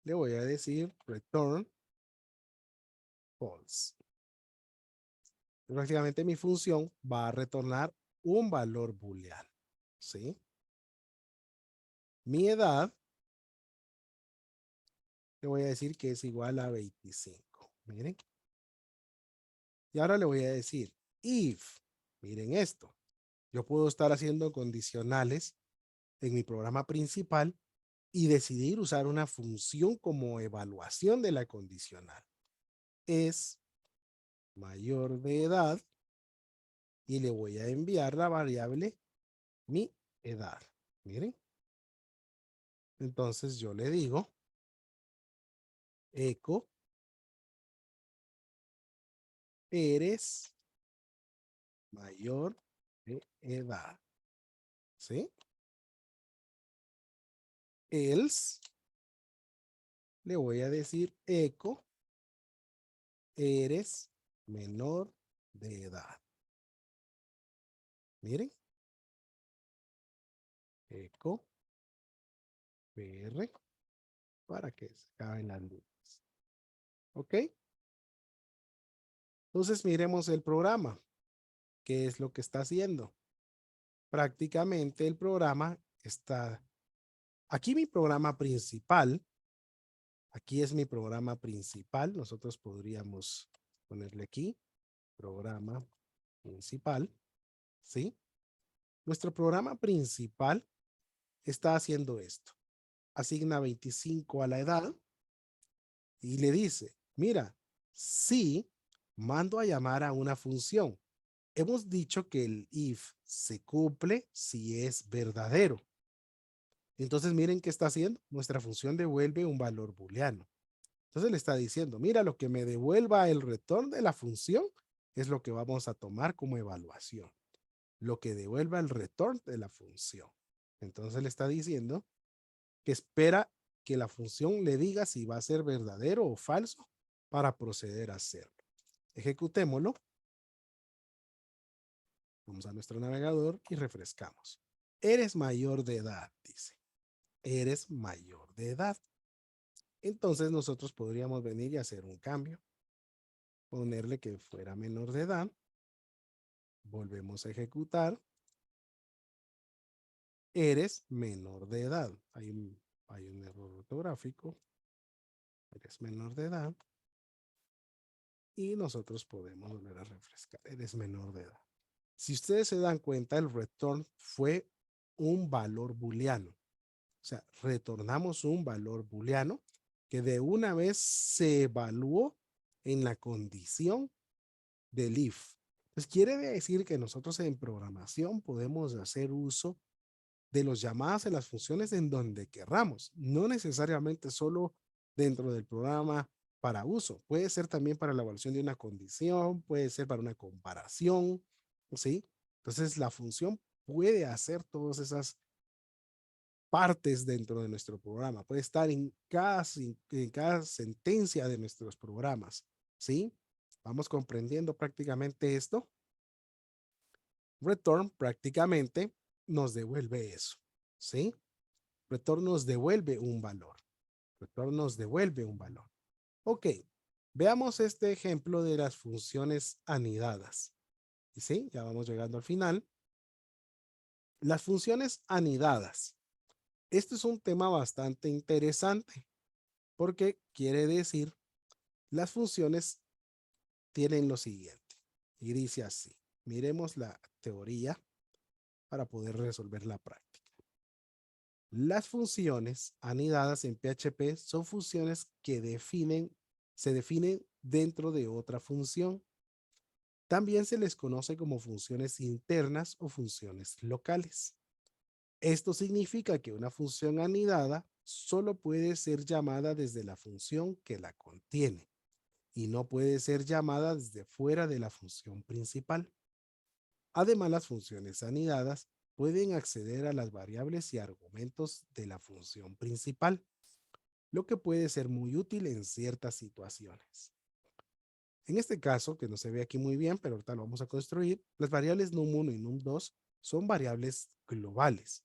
le voy a decir return false. Prácticamente mi función va a retornar un valor booleano. ¿Sí? Mi edad, le voy a decir que es igual a 25. Miren. Y ahora le voy a decir if, miren esto. Yo puedo estar haciendo condicionales en mi programa principal y decidir usar una función como evaluación de la condicional. Es mayor de edad y le voy a enviar la variable mi edad. Miren. Entonces yo le digo eco eres mayor de edad. ¿Sí? Else le voy a decir eco eres menor de edad. Miren. Eco PR para que se acaben las luces. ¿Ok? Entonces miremos el programa. ¿Qué es lo que está haciendo? Prácticamente el programa está... Aquí mi programa principal. Aquí es mi programa principal. Nosotros podríamos ponerle aquí programa principal. ¿Sí? Nuestro programa principal está haciendo esto. Asigna 25 a la edad y le dice, mira, si mando a llamar a una función. Hemos dicho que el if se cumple si es verdadero. Entonces miren qué está haciendo. Nuestra función devuelve un valor booleano. Entonces le está diciendo, mira, lo que me devuelva el retorno de la función es lo que vamos a tomar como evaluación. Lo que devuelva el retorno de la función. Entonces le está diciendo que espera que la función le diga si va a ser verdadero o falso para proceder a hacerlo. Ejecutémoslo. Vamos a nuestro navegador y refrescamos. Eres mayor de edad, dice. Eres mayor de edad. Entonces nosotros podríamos venir y hacer un cambio. Ponerle que fuera menor de edad. Volvemos a ejecutar. Eres menor de edad. Hay un error ortográfico. Eres menor de edad. Y nosotros podemos volver a refrescar. Eres menor de edad. Si ustedes se dan cuenta, el return fue un valor booleano. O sea, retornamos un valor booleano que de una vez se evaluó en la condición del if. Entonces quiere decir que nosotros en programación podemos hacer uso de los llamados en las funciones en donde querramos, no necesariamente solo dentro del programa para uso, puede ser también para la evaluación de una condición, puede ser para una comparación, ¿sí? Entonces la función puede hacer todas esas partes dentro de nuestro programa, puede estar en cada sentencia de nuestros programas, ¿sí? Vamos comprendiendo prácticamente esto. Return prácticamente nos devuelve eso, ¿sí? Return nos devuelve un valor. Return nos devuelve un valor. Ok, veamos este ejemplo de las funciones anidadas. ¿Sí? Ya vamos llegando al final. Las funciones anidadas. Este es un tema bastante interesante porque quiere decir las funciones tienen lo siguiente y dice así. Miremos la teoría para poder resolver la práctica. Las funciones anidadas en PHP son funciones que se definen dentro de otra función. También se les conoce como funciones internas o funciones locales. Esto significa que una función anidada solo puede ser llamada desde la función que la contiene y no puede ser llamada desde fuera de la función principal. Además, las funciones anidadas pueden acceder a las variables y argumentos de la función principal, lo que puede ser muy útil en ciertas situaciones. En este caso, que no se ve aquí muy bien, pero ahorita lo vamos a construir, las variables num1 y num2 son variables globales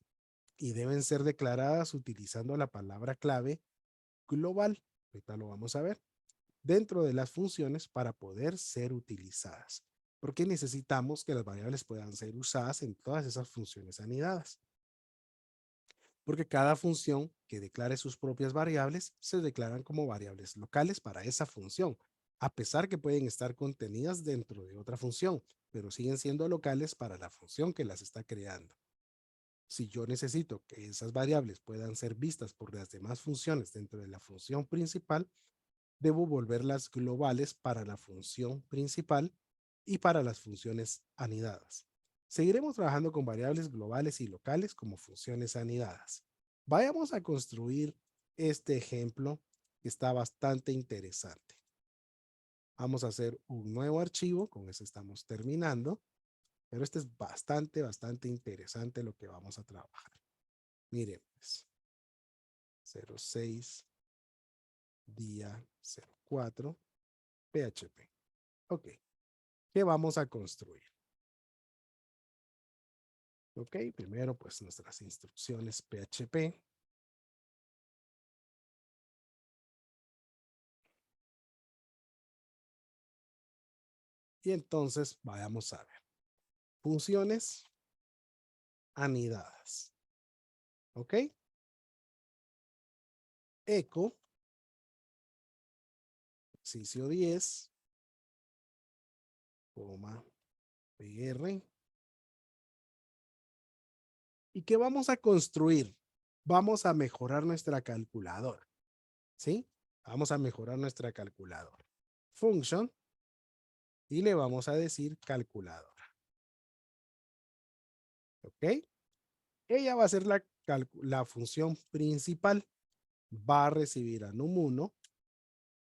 y deben ser declaradas utilizando la palabra clave global. Ahorita lo vamos a ver dentro de las funciones para poder ser utilizadas, porque necesitamos que las variables puedan ser usadas en todas esas funciones anidadas, porque cada función que declare sus propias variables se declaran como variables locales para esa función, a pesar que pueden estar contenidas dentro de otra función, pero siguen siendo locales para la función que las está creando. Si yo necesito que esas variables puedan ser vistas por las demás funciones dentro de la función principal, debo volverlas globales para la función principal y para las funciones anidadas. Seguiremos trabajando con variables globales y locales como funciones anidadas. Vayamos a construir este ejemplo que está bastante interesante. Vamos a hacer un nuevo archivo, con eso estamos terminando, pero este es bastante interesante lo que vamos a trabajar. Miren, pues, 06 día 04 PHP. Ok, ¿qué vamos a construir? Ok, primero pues nuestras instrucciones PHP. Y entonces vayamos a ver. Funciones anidadas. Ok. Echo, ejercicio 10, coma, PR. ¿Y qué vamos a construir? Vamos a mejorar nuestra calculadora. ¿Sí? Vamos a mejorar nuestra calculadora. Function y le vamos a decir calculadora. ¿Ok? Ella va a ser la función principal. Va a recibir a num1,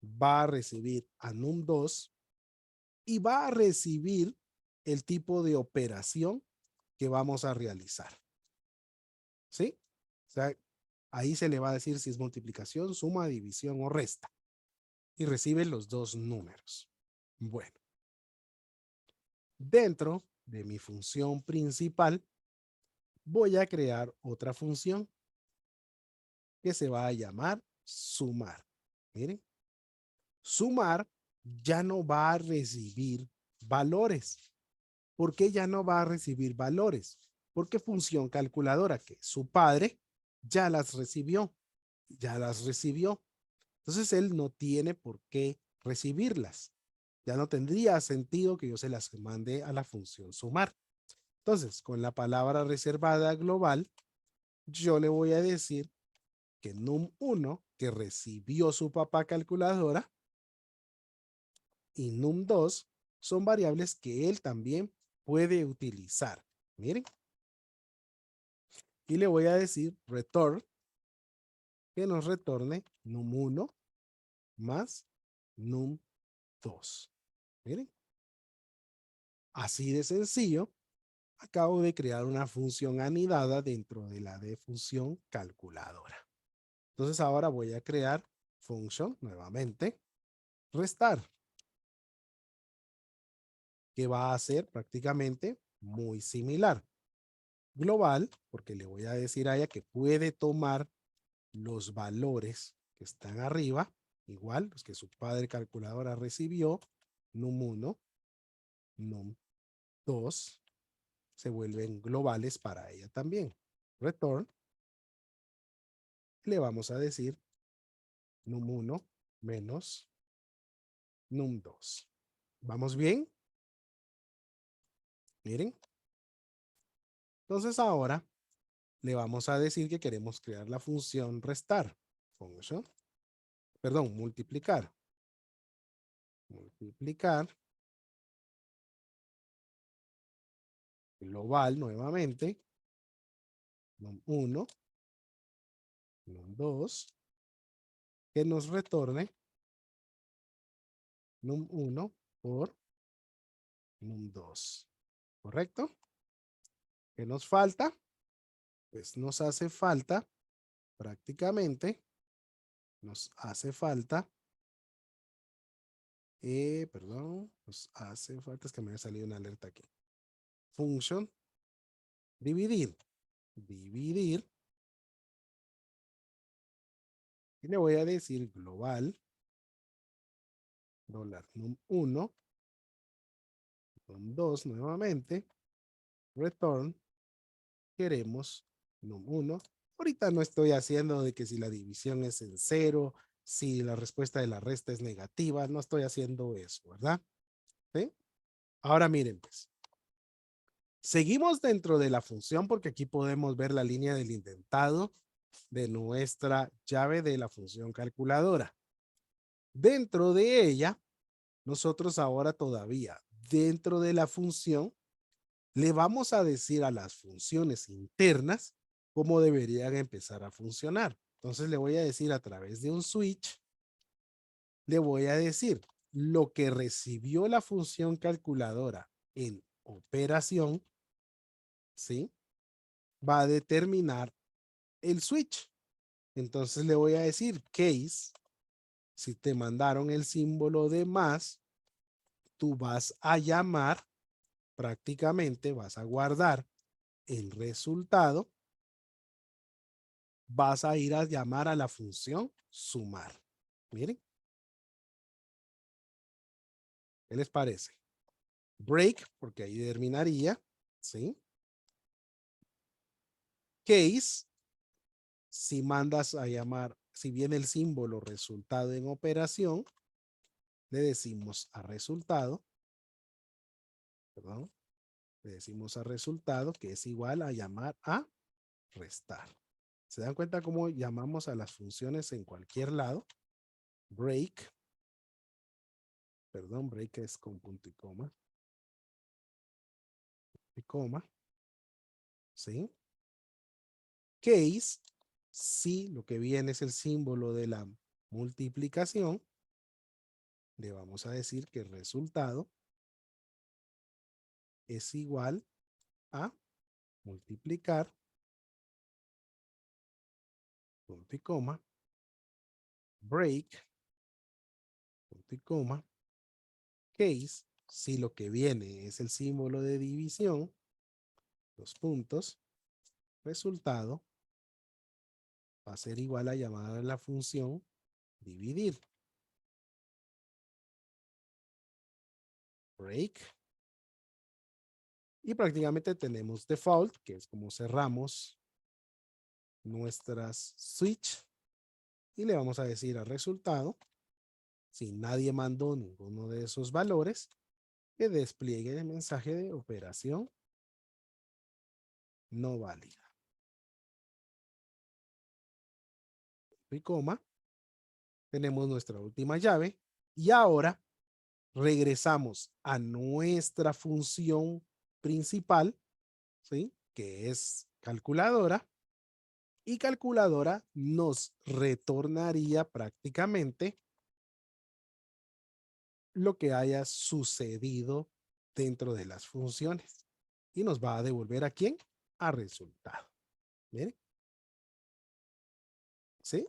va a recibir a num2 y va a recibir el tipo de operación que vamos a realizar. ¿Sí? O sea, ahí se le va a decir si es multiplicación, suma, división o resta. Y recibe los dos números. Bueno, dentro de mi función principal, voy a crear otra función que se va a llamar sumar. Miren, sumar ya no va a recibir valores. ¿Por qué ya no va a recibir valores? Porque función calculadora, que su padre ya las recibió, ya las recibió. Entonces él no tiene por qué recibirlas. Ya no tendría sentido que yo se las mande a la función sumar. Entonces, con la palabra reservada global, yo le voy a decir que num1, que recibió su papá calculadora, y num2 son variables que él también puede utilizar. Miren. Y le voy a decir return, que nos retorne num1 más num2. Miren. Así de sencillo, acabo de crear una función anidada dentro de la de función calculadora. Entonces ahora voy a crear función nuevamente, restar, que va a ser prácticamente muy similar. Global, porque le voy a decir a ella que puede tomar los valores que están arriba, igual los que su padre calculadora recibió, num1, num2, se vuelven globales para ella también. Return, le vamos a decir num1 menos num2. ¿Vamos bien? Miren. Entonces ahora le vamos a decir que queremos crear la función restar. Function, perdón, multiplicar. Multiplicar. Global nuevamente. Num1, num2, que nos retorne num1 por num2. ¿Correcto? ¿Qué nos falta? Pues nos hace falta prácticamente, nos hace falta, perdón, nos hace falta, es que me ha salido una alerta aquí. Function, dividir, dividir, y le voy a decir global, dólar num1, num2 nuevamente, return, queremos num1. Ahorita no estoy haciendo de que si la división es en cero, si la respuesta de la resta es negativa, no estoy haciendo eso, ¿verdad? ¿Sí? Ahora miren, pues, seguimos dentro de la función porque aquí podemos ver la línea del indentado de nuestra llave de la función calculadora. Dentro de ella, nosotros ahora todavía, dentro de la función, le vamos a decir a las funciones internas cómo deberían empezar a funcionar. Entonces le voy a decir a través de un switch, le voy a decir lo que recibió la función calculadora en operación, ¿sí? Va a determinar el switch. Entonces le voy a decir case, si te mandaron el símbolo de más, tú vas a llamar, prácticamente vas a guardar el resultado, vas a ir a llamar a la función sumar. Miren, ¿qué les parece? Break, porque ahí terminaría, ¿sí? Case, si mandas a llamar, si viene el símbolo resultado en operación, le decimos a resultado, perdón, le decimos a resultado que es igual a llamar a restar. ¿Se dan cuenta cómo llamamos a las funciones en cualquier lado? Break, perdón, break es con punto y coma, ¿sí? Case, si lo que viene es el símbolo de la multiplicación, le vamos a decir que el resultado es igual a multiplicar, punto y coma, break, punto y coma, case, si lo que viene es el símbolo de división, los puntos, resultado va a ser igual a llamar a la función dividir. Break. Y prácticamente tenemos default, que es como cerramos nuestras switch. Y le vamos a decir al resultado, si nadie mandó ninguno de esos valores, que despliegue el mensaje de operación no válida. Y coma, tenemos nuestra última llave y ahora regresamos a nuestra función principal, ¿sí? Que es calculadora, y calculadora nos retornaría prácticamente lo que haya sucedido dentro de las funciones y nos va a devolver a quién, a resultado. Miren, ¿sí?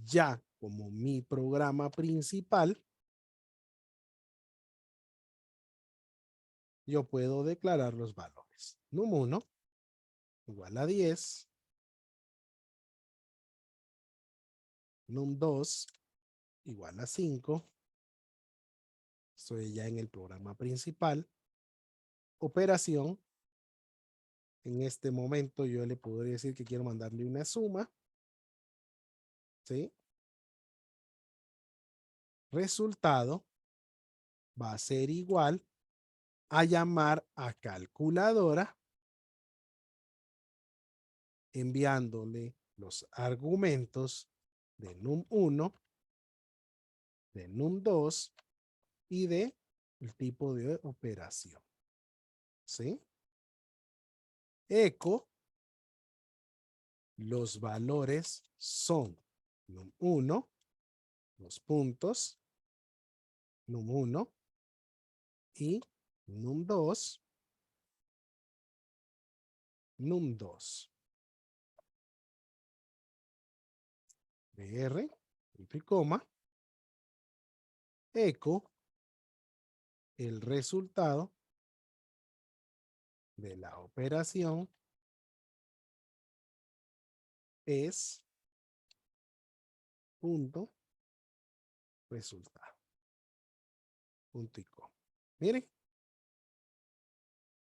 Ya como mi programa principal, yo puedo declarar los valores. Num1 igual a 10. Num2 igual a 5. Estoy ya en el programa principal. Operación. En este momento yo le podría decir que quiero mandarle una suma. ¿Sí? Resultado va a ser igual a llamar a calculadora enviándole los argumentos de num1, de num2 y de el tipo de operación. ¿Sí? Eco, los valores son num1, los puntos, num1 y num2, num2. BR, punto y coma, eco, el resultado de la operación es punto resultado. Punto y coma. Miren,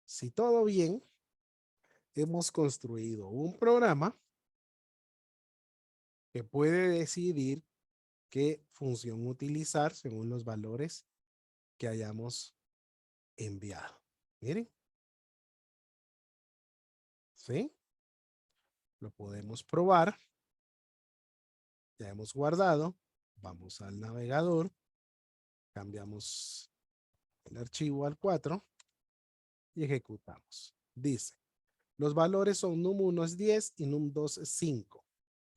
si todo bien, hemos construido un programa que puede decidir qué función utilizar según los valores que hayamos enviado. Miren, ¿sí? Lo podemos probar. Ya hemos guardado. Vamos al navegador. Cambiamos el archivo al 4 y ejecutamos. Dice, los valores son num1 es 10 y num2 es 5.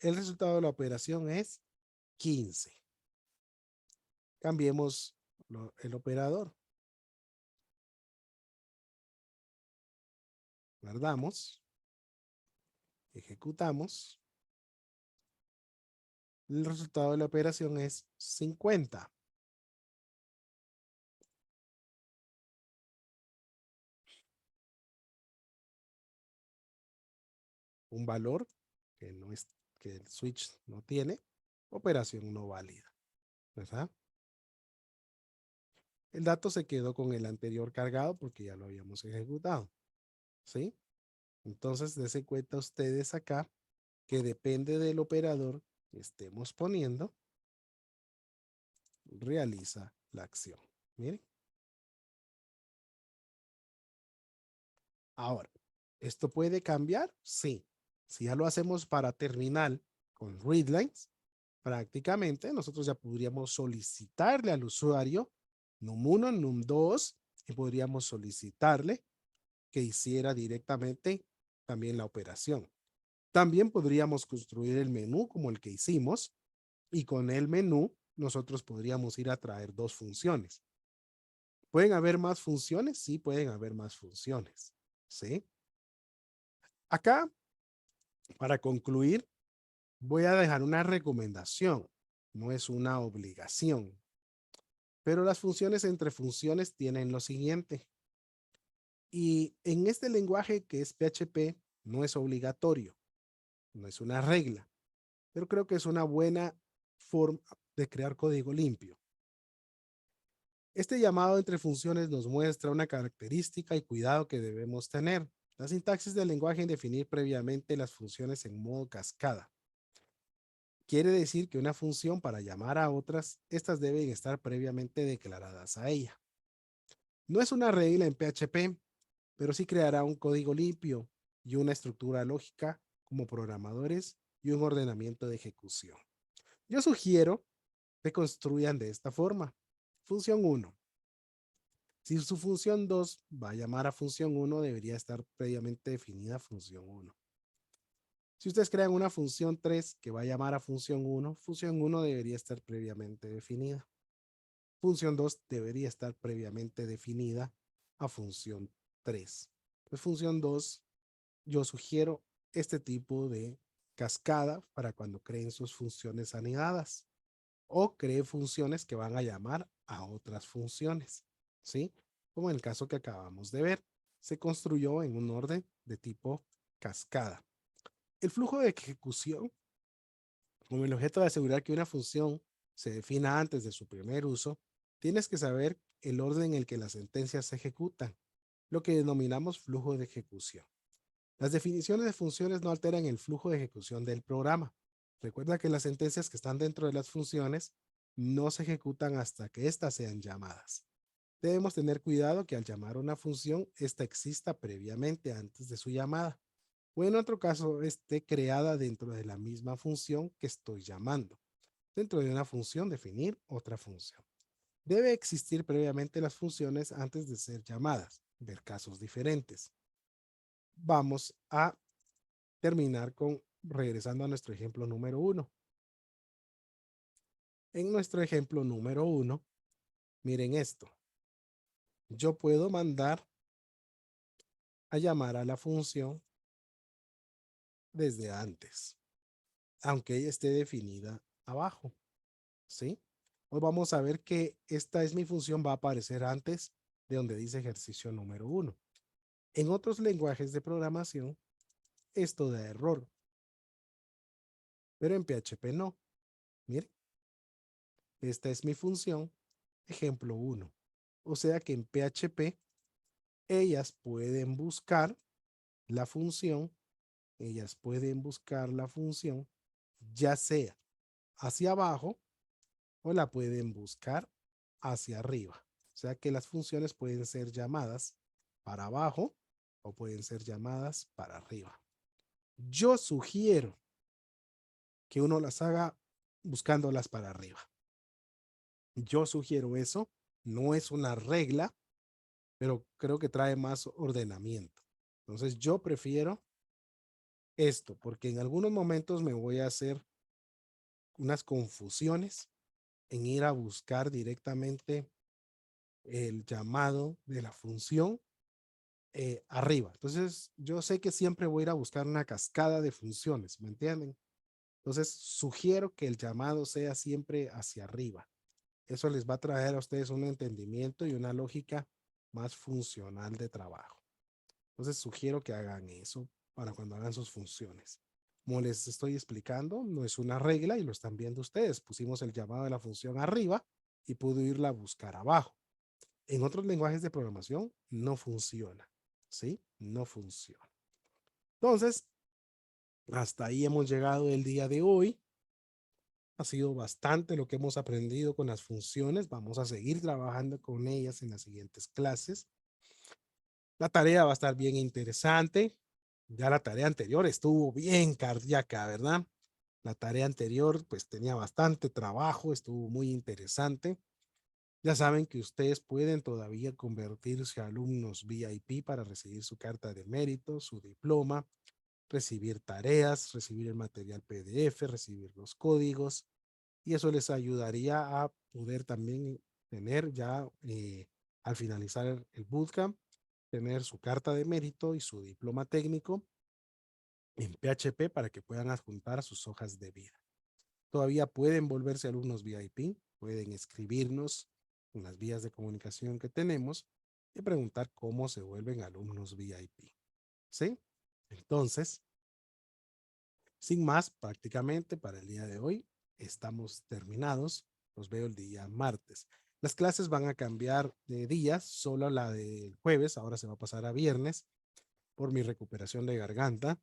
El resultado de la operación es 15. Cambiemos el operador. Guardamos. Ejecutamos. El resultado de la operación es 50. Un valor que no es, que el switch no tiene, operación no válida, ¿verdad? El dato se quedó con el anterior cargado porque ya lo habíamos ejecutado, ¿sí? Entonces, dense cuenta ustedes acá que depende del operador que estemos poniendo, realiza la acción. Miren. Ahora, ¿esto puede cambiar? Sí. Si ya lo hacemos para terminal con readlines, prácticamente nosotros ya podríamos solicitarle al usuario num1, num2 y podríamos solicitarle que hiciera directamente también la operación. También podríamos construir el menú como el que hicimos y con el menú nosotros podríamos ir a traer dos funciones. ¿Pueden haber más funciones? Sí, pueden haber más funciones. ¿Sí? Acá, para concluir, voy a dejar una recomendación. No es una obligación. Pero las funciones entre funciones tienen lo siguiente. Y en este lenguaje que es PHP, no es obligatorio. No es una regla. Pero creo que es una buena forma de crear código limpio. Este llamado entre funciones nos muestra una característica y cuidado que debemos tener. La sintaxis del lenguaje en definir previamente las funciones en modo cascada. Quiere decir que una función para llamar a otras, estas deben estar previamente declaradas a ella. No es una regla en PHP, pero sí creará un código limpio y una estructura lógica como programadores y un ordenamiento de ejecución. Yo sugiero que construyan de esta forma. Función 1. Si su función 2 va a llamar a función 1, debería estar previamente definida función 1. Si ustedes crean una función 3 que va a llamar a función 1 debería estar previamente definida. Función 2 debería estar previamente definida a función 3. Pues función 2, yo sugiero este tipo de cascada para cuando creen sus funciones anidadas o cree funciones que van a llamar a otras funciones, ¿sí? Como en el caso que acabamos de ver, se construyó en un orden de tipo cascada. El flujo de ejecución, como el objeto de asegurar que una función se defina antes de su primer uso, tienes que saber el orden en el que las sentencias se ejecutan, lo que denominamos flujo de ejecución. Las definiciones de funciones no alteran el flujo de ejecución del programa. Recuerda que las sentencias que están dentro de las funciones no se ejecutan hasta que éstas sean llamadas. Debemos tener cuidado que al llamar una función, esta exista previamente antes de su llamada. o en otro caso esté creada dentro de la misma función que estoy llamando. Dentro de una función definir otra función. Debe existir previamente las funciones antes de ser llamadas. Ver casos diferentes. Vamos a terminar con regresando a nuestro ejemplo número 1. En nuestro ejemplo número 1, miren esto. Yo puedo mandar a llamar a la función desde antes, aunque ella esté definida abajo, ¿sí? Hoy vamos a ver que esta es mi función, va a aparecer antes de donde dice ejercicio número 1. En otros lenguajes de programación, esto da error, pero en PHP no. Miren, esta es mi función, ejemplo 1. O sea que en PHP ellas pueden buscar la función, ya sea hacia abajo o la pueden buscar hacia arriba. O sea que las funciones pueden ser llamadas para abajo o pueden ser llamadas para arriba. Yo sugiero que uno las haga buscándolas para arriba. Yo sugiero eso. No es una regla, pero creo que trae más ordenamiento. Entonces yo prefiero esto, porque en algunos momentos me voy a hacer unas confusiones en ir a buscar directamente el llamado de la función arriba. Entonces, yo sé que siempre voy a ir a buscar una cascada de funciones, ¿me entienden? Entonces, sugiero que el llamado sea siempre hacia arriba. Eso les va a traer a ustedes un entendimiento y una lógica más funcional de trabajo. Entonces, sugiero que hagan eso para cuando hagan sus funciones. Como les estoy explicando, no es una regla y lo están viendo ustedes. Pusimos el llamado de la función arriba y pudo irla a buscar abajo. En otros lenguajes de programación no funciona, ¿sí? No funciona. Entonces, hasta ahí hemos llegado el día de hoy. Ha sido bastante lo que hemos aprendido con las funciones. Vamos a seguir trabajando con ellas en las siguientes clases. La tarea va a estar bien interesante. Ya la tarea anterior estuvo bien cardíaca, ¿verdad? La tarea anterior pues tenía bastante trabajo, estuvo muy interesante. Ya saben que ustedes pueden todavía convertirse a alumnos VIP para recibir su carta de mérito, su diploma, recibir tareas, recibir el material PDF, recibir los códigos, y eso les ayudaría a poder también tener ya al finalizar el bootcamp, tener su carta de mérito y su diploma técnico en PHP para que puedan adjuntar a sus hojas de vida. Todavía pueden volverse alumnos VIP, pueden escribirnos en las vías de comunicación que tenemos y preguntar cómo se vuelven alumnos VIP. ¿Sí? Entonces, sin más, prácticamente para el día de hoy estamos terminados. Los veo el día martes. Las clases van a cambiar de días, solo la del jueves, ahora se va a pasar a viernes por mi recuperación de garganta.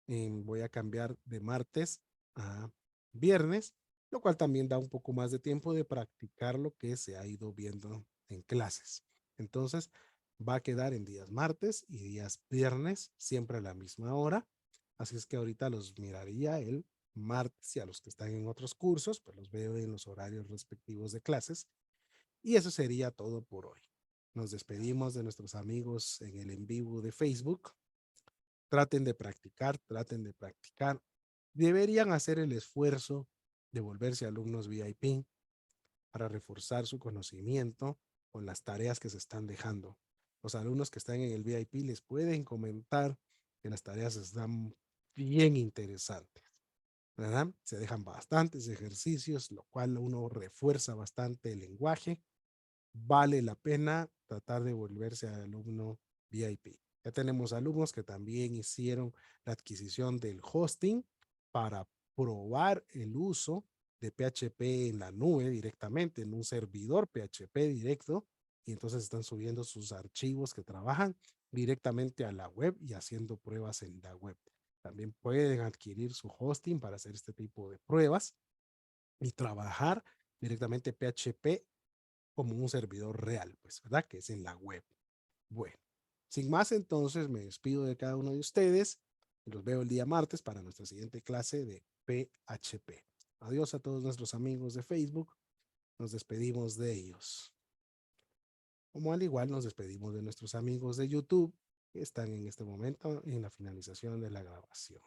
Voy a cambiar de martes a viernes, lo cual también da un poco más de tiempo de practicar lo que se ha ido viendo en clases. Entonces, va a quedar en días martes y días viernes, siempre a la misma hora. Así es que ahorita los miraría el martes y a los que están en otros cursos, pues los veo en los horarios respectivos de clases. Y eso sería todo por hoy. Nos despedimos de nuestros amigos en el en vivo de Facebook. Traten de practicar, traten de practicar. Deberían hacer el esfuerzo de volverse alumnos VIP para reforzar su conocimiento con las tareas que se están dejando. Los alumnos que están en el VIP les pueden comentar que las tareas están bien interesantes, ¿verdad? Se dejan bastantes ejercicios, lo cual uno refuerza bastante el lenguaje. Vale la pena tratar de volverse alumno VIP. Ya tenemos alumnos que también hicieron la adquisición del hosting para probar el uso de PHP en la nube directamente, en un servidor PHP directo, y entonces están subiendo sus archivos que trabajan directamente a la web y haciendo pruebas en la web. También pueden adquirir su hosting para hacer este tipo de pruebas y trabajar directamente PHP como un servidor real, pues, ¿verdad? Que es en la web. Bueno, sin más, entonces me despido de cada uno de ustedes. Los veo el día martes para nuestra siguiente clase de PHP. Adiós a todos nuestros amigos de Facebook. Nos despedimos de ellos. Como al igual nos despedimos de nuestros amigos de YouTube que están en este momento en la finalización de la grabación.